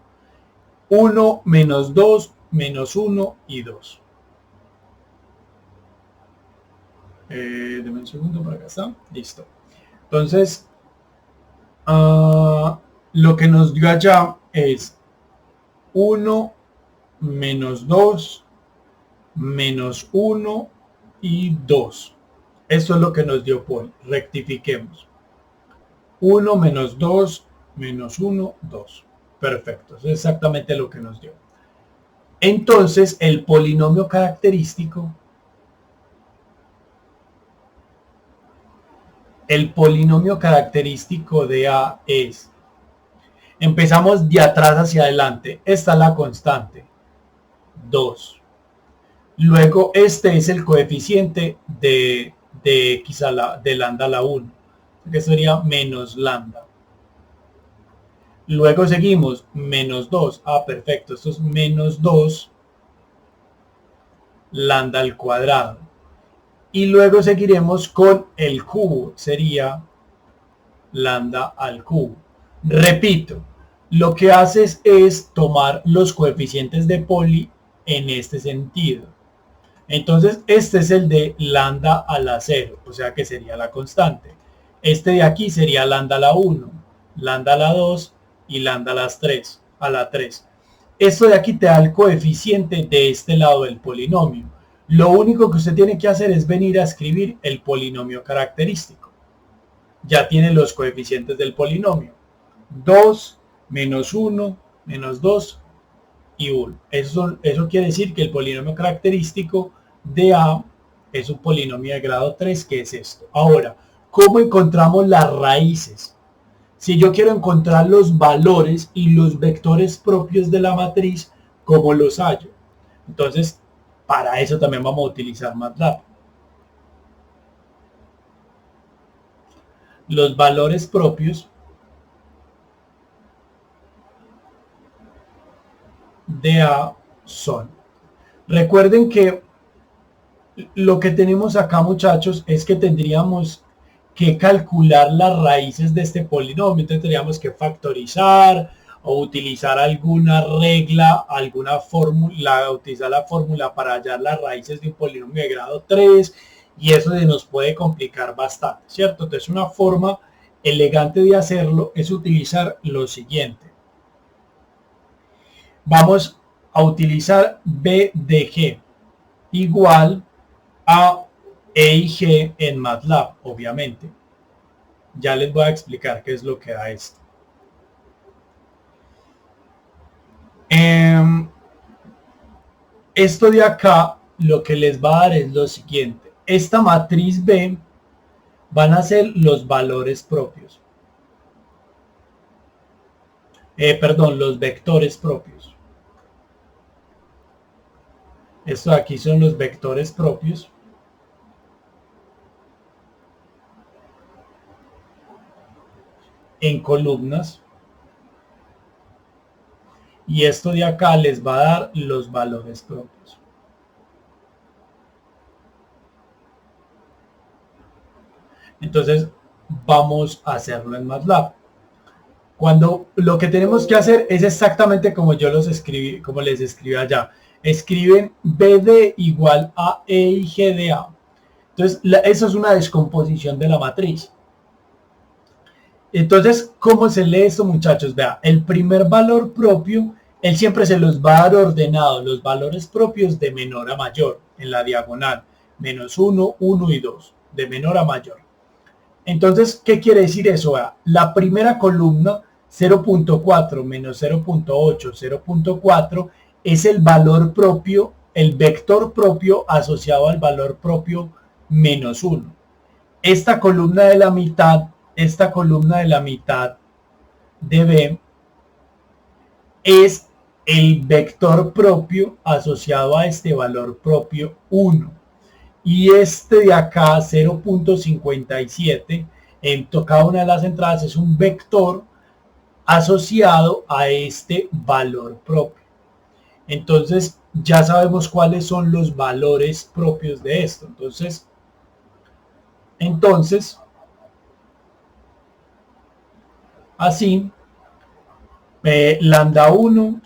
1, menos 2, menos 1 y 2. Deme un segundo, por acá está. Listo. Entonces, lo que nos dio allá es 1, menos 2, menos 1 y 2. Eso es lo que nos dio poli. Rectifiquemos. 1, menos 2, menos 1, 2. Perfecto. Eso es exactamente lo que nos dio. Entonces, el polinomio característico de A es, empezamos de atrás hacia adelante, esta es la constante, 2. Luego este es el coeficiente de x de lambda a la 1, que sería menos lambda. Luego seguimos, menos 2, perfecto, esto es menos 2 lambda al cuadrado. Y luego seguiremos con el cubo, sería lambda al cubo. Repito, lo que haces es tomar los coeficientes de poli en este sentido. Entonces, este es el de lambda a la 0, o sea que sería la constante. Este de aquí sería lambda a la 1, lambda a la 2 y lambda a la 3. Esto de aquí te da el coeficiente de este lado del polinomio. Lo único que usted tiene que hacer es venir a escribir el polinomio característico. Ya tiene los coeficientes del polinomio. 2, menos 1, menos 2 y 1. Eso quiere decir que el polinomio característico de A es un polinomio de grado 3, que es esto. Ahora, ¿cómo encontramos las raíces? Si yo quiero encontrar los valores y los vectores propios de la matriz, ¿cómo los hallo? Entonces, para eso también vamos a utilizar MATLAB. Los valores propios de A son. Recuerden que lo que tenemos acá, muchachos, es que tendríamos que calcular las raíces de este polinomio. Entonces tendríamos que factorizar o utilizar alguna regla, alguna fórmula, utilizar la fórmula para hallar las raíces de un polinomio de grado 3, y eso se nos puede complicar bastante, ¿cierto? Entonces una forma elegante de hacerlo es utilizar lo siguiente. Vamos a utilizar B de G igual a E y G en MATLAB, obviamente. Ya les voy a explicar qué es lo que da esto. Esto de acá lo que les va a dar es lo siguiente. Esta matriz B van a ser los valores propios. Los vectores propios. Esto de aquí son los vectores propios. En columnas. Y esto de acá les va a dar los valores propios. Entonces vamos a hacerlo en MATLAB. Cuando lo que tenemos que hacer es exactamente como yo los escribí, como les escribí allá. Escriben BD igual a E y G de A. Entonces eso es una descomposición de la matriz. Entonces, ¿cómo se lee esto, muchachos? Vea, el primer valor propio, él siempre se los va a dar ordenado, los valores propios de menor a mayor, en la diagonal, menos 1, 1 y 2, de menor a mayor. Entonces, ¿qué quiere decir eso? Vea, la primera columna 0.4 menos 0.8, 0.4 es el valor propio, el vector propio asociado al valor propio menos 1. Esta columna de la mitad de B es el vector propio asociado a este valor propio 1. Y este de acá, 0.57, en cada una de las entradas es un vector asociado a este valor propio. Entonces ya sabemos cuáles son los valores propios de esto. Entonces así, lambda 1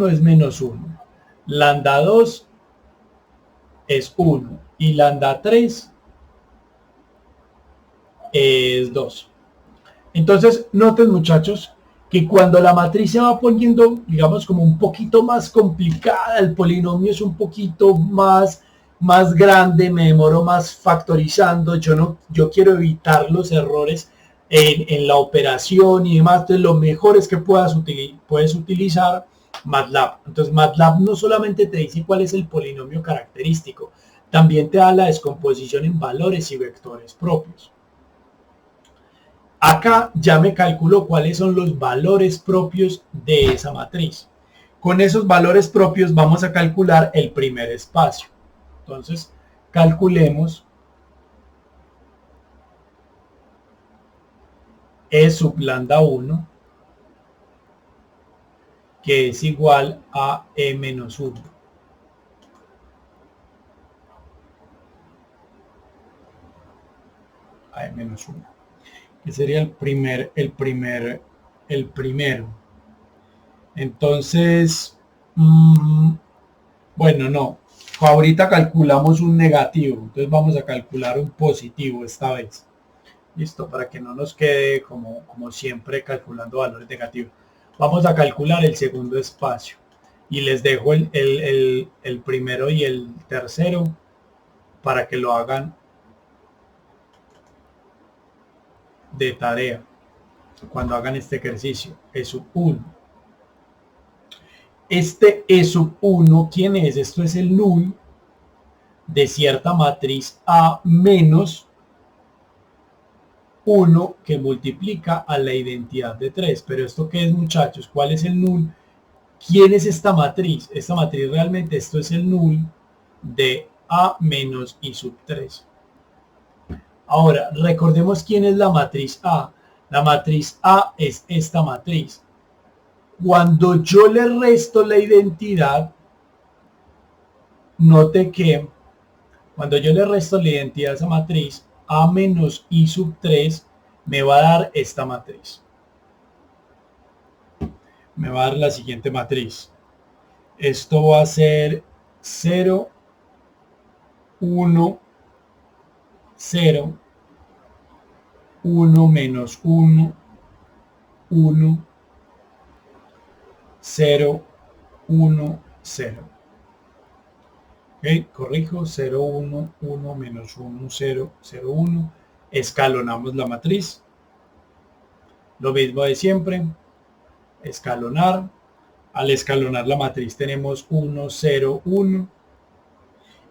es menos 1, lambda 2 es 1 y lambda 3 es 2. Entonces, noten muchachos que cuando la matriz se va poniendo, digamos, como un poquito más complicada, el polinomio es un poquito más grande, me demoro más factorizando, yo quiero evitar los errores en la operación y demás. Entonces, lo mejor es que puedes utilizar MATLAB. Entonces, MATLAB no solamente te dice cuál es el polinomio característico, también te da la descomposición en valores y vectores propios. Acá ya me calculo cuáles son los valores propios de esa matriz. Con esos valores propios vamos a calcular el primer espacio. Entonces, calculemos E sub lambda 1, que es igual a E menos 1. A E menos 1. Que sería el primero. Entonces, bueno, no. Ahorita calculamos un negativo, entonces vamos a calcular un positivo esta vez. Listo, para que no nos quede como siempre calculando valores negativos. Vamos a calcular el segundo espacio y les dejo el primero y el tercero para que lo hagan de tarea cuando hagan este ejercicio. E sub 1. Este E sub 1, ¿quién es? Esto es el null de cierta matriz A menos 1 que multiplica a la identidad de 3. Pero ¿esto qué es, muchachos? ¿Cuál es el null? ¿Quién es esta matriz? Esta matriz realmente, esto es el null de A menos I sub 3. Ahora, recordemos quién es la matriz A. La matriz A es esta matriz. Cuando yo le resto la identidad, note que cuando yo le resto la identidad a esa matriz, A menos I sub 3 me va a dar esta matriz. Me va a dar la siguiente matriz. Esto va a ser 0, 1, 0, 1 menos 1, 1, 0, 1, 0. Ok, corrijo, 0, 1, 1 menos 1, 0, 0, 1. Escalonamos la matriz. Lo mismo de siempre. Escalonar. Al escalonar la matriz tenemos 1, 0, 1.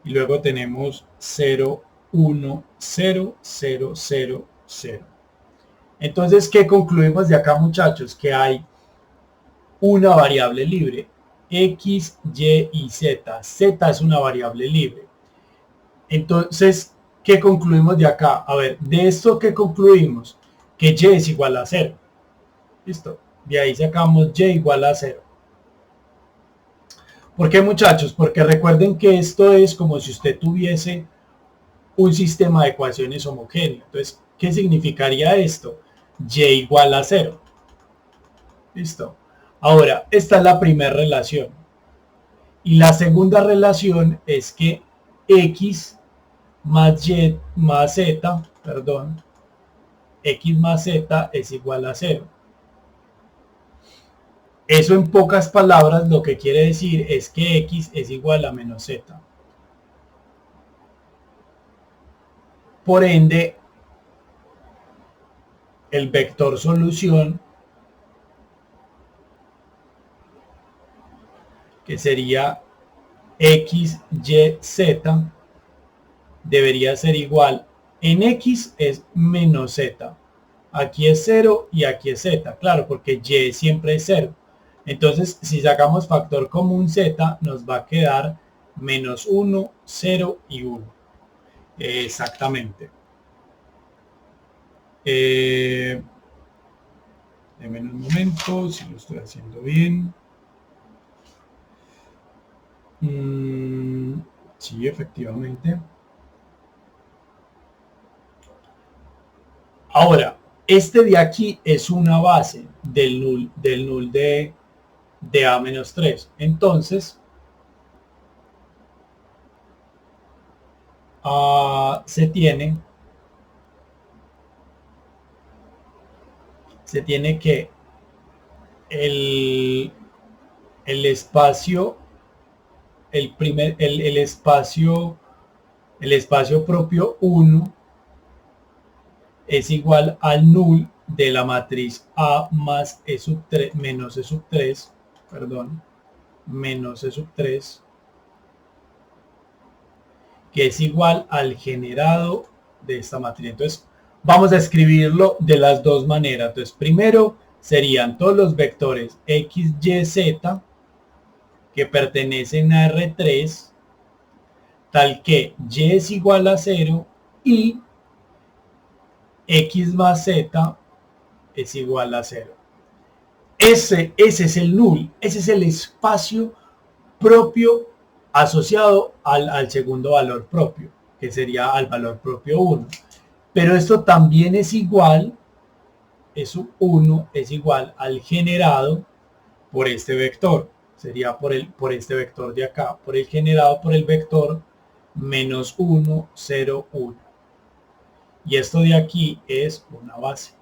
Y luego tenemos 0, 1, 0, 0, 0, 0. Entonces, ¿qué concluimos de acá, muchachos? Que hay una variable libre. X, Y y Z. Z es una variable libre. Entonces, ¿qué concluimos de acá? A ver, de esto que concluimos, que Y es igual a 0. Listo. De ahí sacamos Y igual a 0. ¿Por qué, muchachos? Porque recuerden que esto es como si usted tuviese un sistema de ecuaciones homogéneo. Entonces, ¿qué significaría esto? Y igual a 0. Listo. Ahora, esta es la primera relación. Y la segunda relación es que X más Y más Z, perdón, X más Z es igual a 0. Eso en pocas palabras lo que quiere decir es que X es igual a menos Z. Por ende, el vector solución, que sería x, y, z, debería ser igual, en x es menos z, aquí es 0 y aquí es z, claro, porque y siempre es 0. Entonces, si sacamos factor común z, nos va a quedar menos 1, 0 y 1. Exactamente. Denme un momento, si lo estoy haciendo bien. Sí, efectivamente. Ahora, este de aquí es una base del null de A-3. Entonces, se tiene que el, el espacio, el espacio propio 1 es igual al null de la matriz A más E sub 3, menos E sub 3, perdón, menos E sub 3, que es igual al generado de esta matriz. Entonces, vamos a escribirlo de las dos maneras. Entonces, primero serían todos los vectores x, y, z que pertenecen a R3, tal que y es igual a 0 y x más z es igual a 0. Ese es el null, ese es el espacio propio asociado al segundo valor propio, que sería al valor propio 1. Pero esto también es igual, eso 1 es igual al generado por este vector, sería por este vector de acá, por el generado por el vector menos 1, 0, 1. Y esto de aquí es una base.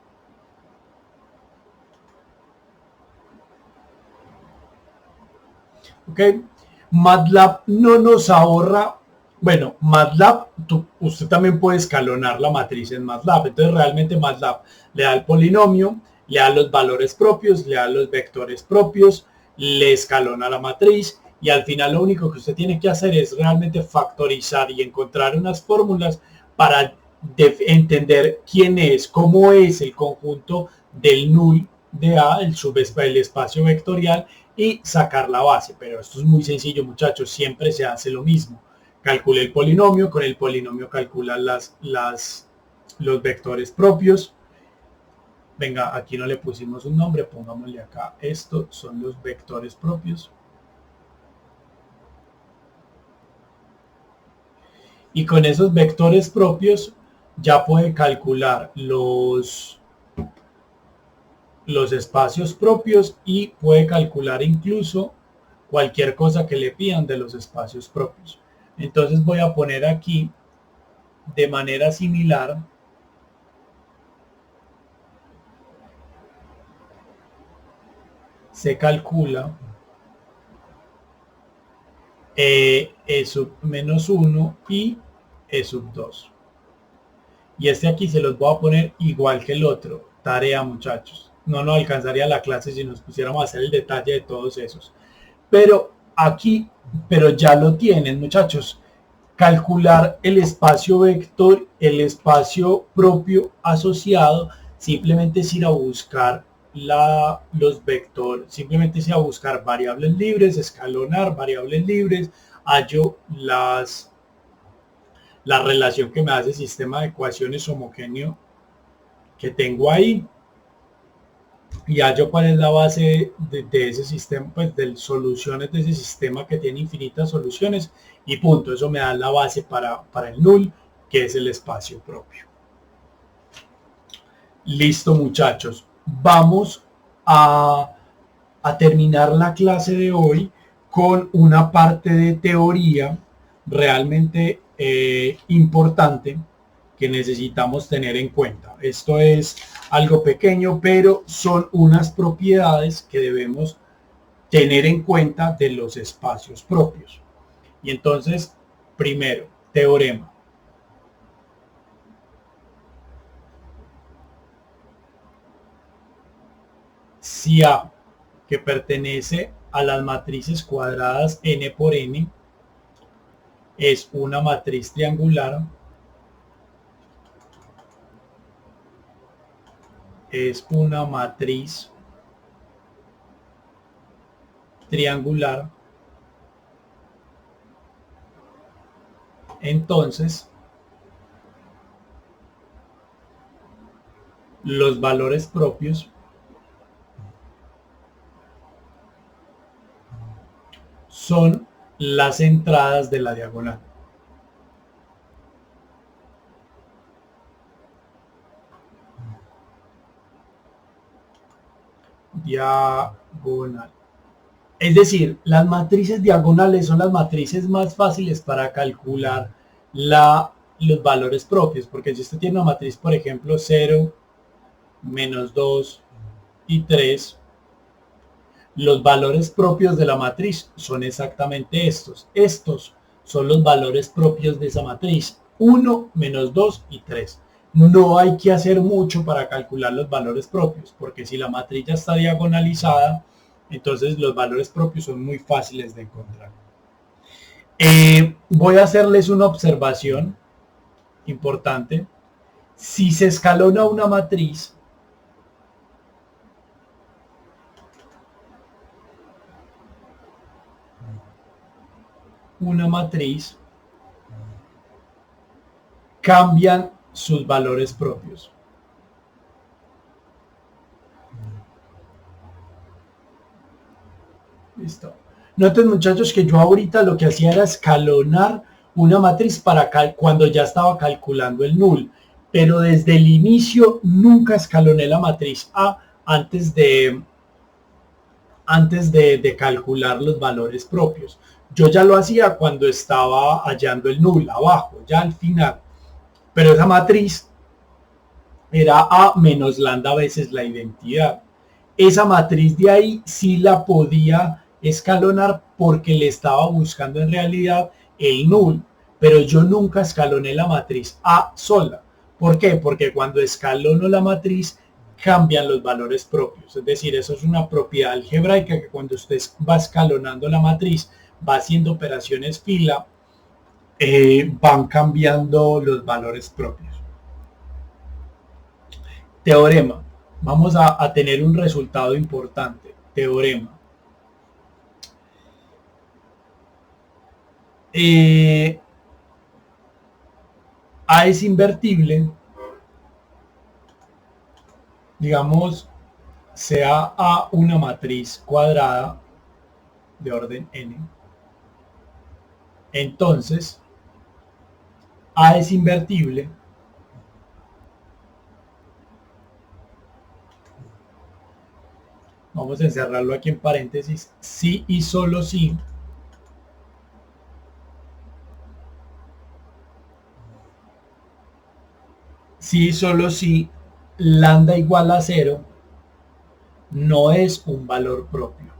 ¿Ok? MATLAB no nos ahorra, bueno, MATLAB, usted también puede escalonar la matriz en MATLAB, entonces realmente MATLAB le da el polinomio, le da los valores propios, le da los vectores propios, le escalona la matriz y al final lo único que usted tiene que hacer es realmente factorizar y encontrar unas fórmulas para entender quién es, cómo es el conjunto del null de A, el espacio vectorial, y sacar la base. Pero esto es muy sencillo, muchachos, siempre se hace lo mismo. Calcule el polinomio, con el polinomio calcula los vectores propios. Venga, aquí no le pusimos un nombre, pongámosle acá, estos son los vectores propios. Y con esos vectores propios ya puede calcular los espacios propios y puede calcular incluso cualquier cosa que le pidan de los espacios propios. Entonces voy a poner aquí de manera similar se calcula E sub menos 1 y E sub 2. Y este aquí se los voy a poner igual que el otro. Tarea, muchachos. No nos alcanzaría la clase si nos pusiéramos a hacer el detalle de todos esos. Pero aquí, pero ya lo tienen, muchachos. Calcular el espacio vector, el espacio propio asociado, simplemente es ir a buscar los vectores, simplemente es ir a buscar variables libres, escalonar variables libres, hallo la relación que me hace el sistema de ecuaciones homogéneo que tengo ahí y hallo cuál es la base de ese sistema, pues de soluciones de ese sistema que tiene infinitas soluciones y punto. Eso me da la base para el null, que es el espacio propio. Listo, muchachos. Vamos a terminar la clase de hoy con una parte de teoría realmente importante que necesitamos tener en cuenta. Esto es algo pequeño, pero son unas propiedades que debemos tener en cuenta de los espacios propios. Y entonces, primero, teorema. si A, que pertenece a las matrices cuadradas n por n, es una matriz triangular, es una matriz triangular, entonces los valores propios son las entradas de la diagonal. Diagonal. Es decir, las matrices diagonales son las matrices más fáciles para calcular los valores propios, porque si usted tiene una matriz, por ejemplo, 0, menos 2 y 3, los valores propios de la matriz son exactamente estos. Estos son los valores propios de esa matriz, 1, menos 2 y 3. No hay que hacer mucho para calcular los valores propios, porque si la matriz ya está diagonalizada, entonces los valores propios son muy fáciles de encontrar. Voy a hacerles una observación importante. Si se escalona una matriz, cambian sus valores propios. Listo. Noten, muchachos, que yo ahorita lo que hacía era escalonar una matriz para cuando ya estaba calculando el null, pero desde el inicio nunca escaloné la matriz A antes de calcular los valores propios. Yo ya lo hacía cuando estaba hallando el null abajo, ya al final, pero esa matriz era A menos lambda veces la identidad. Esa matriz de ahí sí la podía escalonar porque le estaba buscando en realidad el null, pero yo nunca escaloné la matriz A sola. ¿Por qué? Porque cuando escalono la matriz cambian los valores propios. Es decir, eso es una propiedad algebraica que cuando usted va escalonando la matriz, va haciendo operaciones fila, van cambiando los valores propios. Teorema. Vamos a tener un resultado importante. Teorema. A es invertible, digamos, sea A una matriz cuadrada de orden n. Entonces, A es invertible vamos a encerrarlo aquí en paréntesis, si y solo si y solo si lambda igual a 0 no es un valor propio.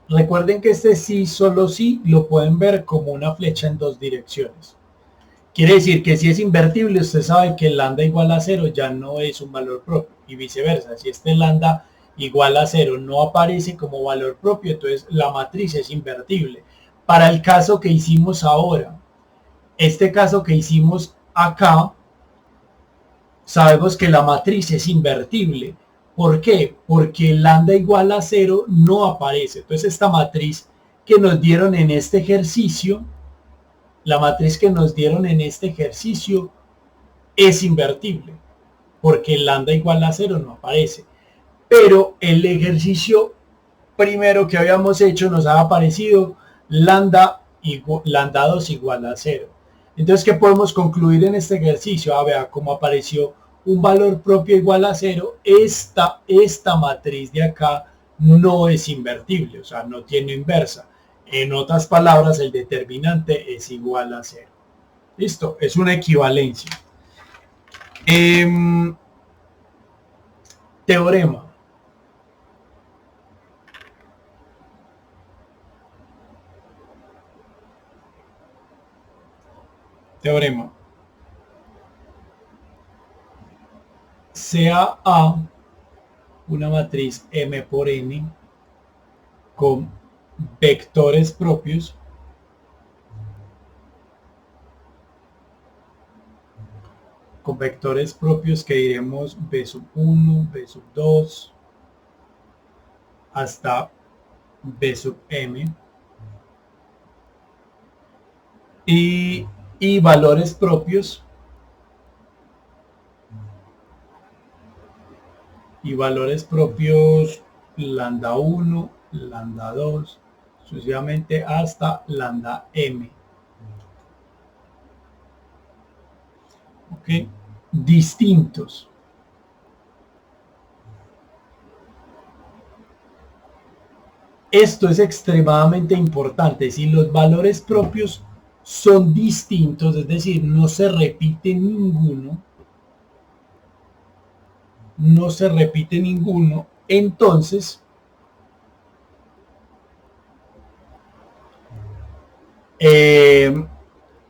Recuerden que este sí, solo sí, lo pueden ver como una flecha en dos direcciones. Quiere decir que si es invertible, usted sabe que lambda igual a 0 ya no es un valor propio y viceversa. Si este lambda igual a 0 no aparece como valor propio, entonces la matriz es invertible. Para el caso que hicimos ahora, este caso que hicimos acá, sabemos que la matriz es invertible. ¿Por qué? Porque lambda igual a 0 no aparece. Entonces esta matriz que nos dieron en este ejercicio, la matriz que nos dieron en este ejercicio es invertible, porque lambda igual a 0 no aparece. Pero el ejercicio primero que habíamos hecho nos ha aparecido lambda 2 igual a 0. Entonces, ¿qué podemos concluir en este ejercicio? A ver, como apareció un valor propio igual a 0, esta matriz de acá no es invertible, o sea, no tiene inversa. En otras palabras, el determinante es igual a 0. Listo, es una equivalencia. Teorema. Teorema. Sea A una matriz M por N con vectores propios que diremos B sub 1, B sub 2 hasta B sub M y valores propios lambda 1, lambda 2 sucesivamente hasta lambda M. ¿Ok? Distintos. Esto es extremadamente importante. Si los valores propios son distintos, es decir, no se repite ninguno, entonces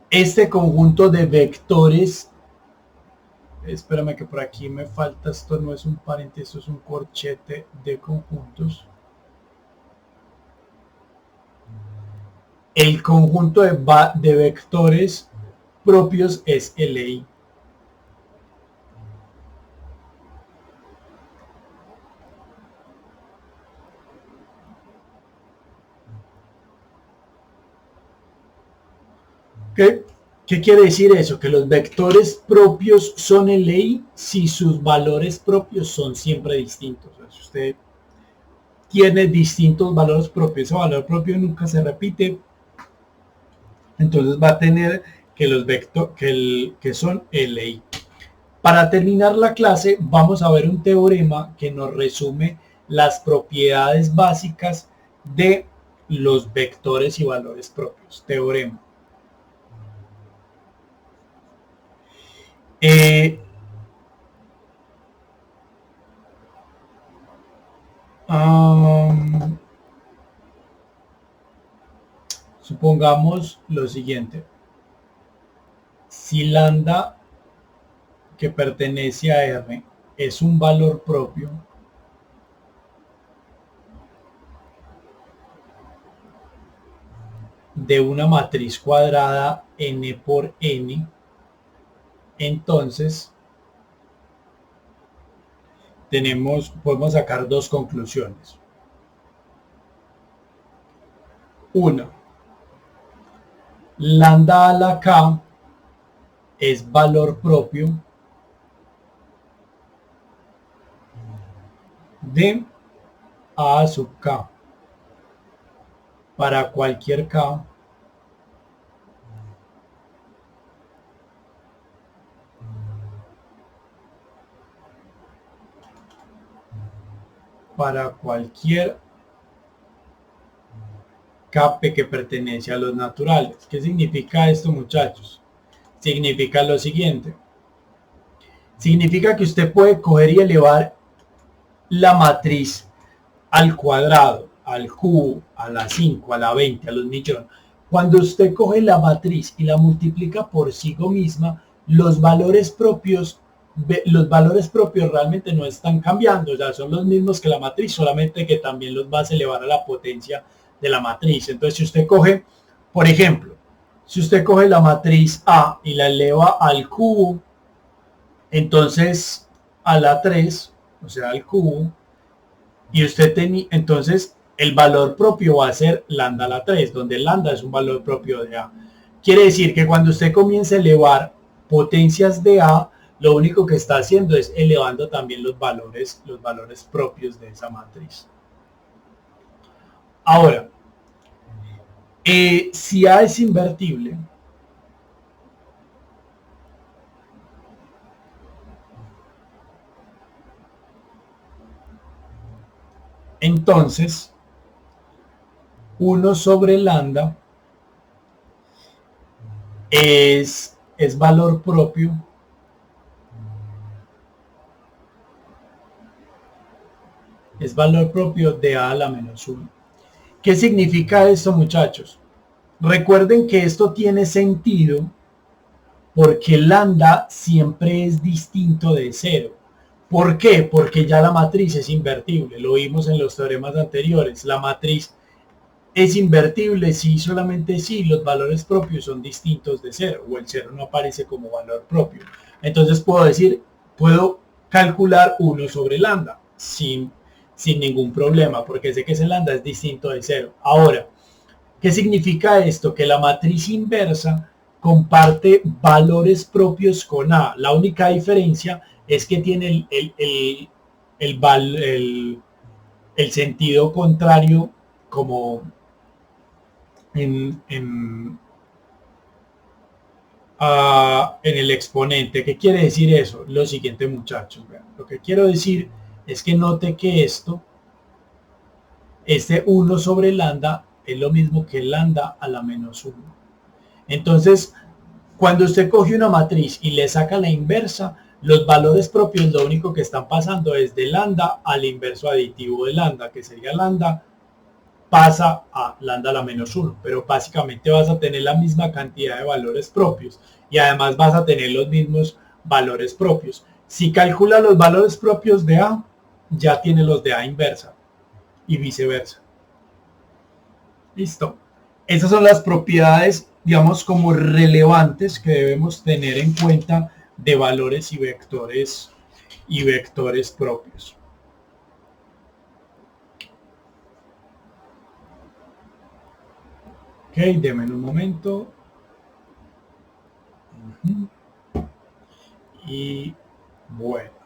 este conjunto de vectores, espérame que por aquí me falta, esto no es un paréntesis, esto es un corchete de conjuntos. El conjunto de vectores propios es LI. ¿Qué quiere decir eso? Que los vectores propios son LI si sus valores propios son siempre distintos. O sea, si usted tiene distintos valores propios, ese valor propio nunca se repite, entonces va a tener que los vectores que son LI. Para terminar la clase vamos a ver un teorema que nos resume las propiedades básicas de los vectores y valores propios. Teorema. Supongamos lo siguiente. Si lambda que pertenece a R es un valor propio, de una matriz cuadrada n por n, entonces podemos sacar dos conclusiones. Una, lambda a la k es valor propio de a sub k para cualquier k Kp que pertenece a los naturales. ¿Qué significa esto, muchachos? Significa lo siguiente. Significa que usted puede coger y elevar la matriz al cuadrado, al cubo, a la 5, a la 20, a los millones. Cuando usted coge la matriz y la multiplica por sí misma, los valores propios realmente no están cambiando, o sea, son los mismos que la matriz, solamente que también los vas a elevar a la potencia de la matriz. Entonces, si usted coge, por ejemplo, si usted coge la matriz A y la eleva al cubo, entonces a la 3, o sea, al cubo, y usted entonces el valor propio va a ser lambda a la 3, donde lambda es un valor propio de A. Quiere decir que cuando usted comienza a elevar potencias de A, lo único que está haciendo es elevando también los valores propios de esa matriz. Ahora, si A es invertible, entonces 1 sobre lambda es valor propio de A a la menos 1. ¿Qué significa esto, muchachos? Recuerden que esto tiene sentido porque lambda siempre es distinto de cero. ¿Por qué? Porque ya la matriz es invertible. Lo vimos en los teoremas anteriores. La matriz es invertible si solamente si los valores propios son distintos de cero o el cero no aparece como valor propio. Entonces puedo calcular 1 sobre lambda sin ningún problema, porque sé que ese lambda es distinto de cero. Ahora, ¿qué significa esto? Que la matriz inversa comparte valores propios con A. La única diferencia es que tiene el sentido contrario como en el exponente. ¿Qué quiere decir eso? Lo siguiente, muchachos. Vean, lo que quiero decir es que note que este 1 sobre lambda es lo mismo que lambda a la menos 1. Entonces, cuando usted coge una matriz y le saca la inversa, los valores propios lo único que están pasando es de lambda al inverso aditivo de lambda, que sería lambda pasa a lambda a la menos 1, pero básicamente vas a tener la misma cantidad de valores propios y además vas a tener los mismos valores propios. Si calcula los valores propios de A, ya tiene los de A inversa y viceversa. Listo. Esas son las propiedades, digamos, como relevantes que debemos tener en cuenta de valores y vectores propios. Ok, denme un momento. Y bueno.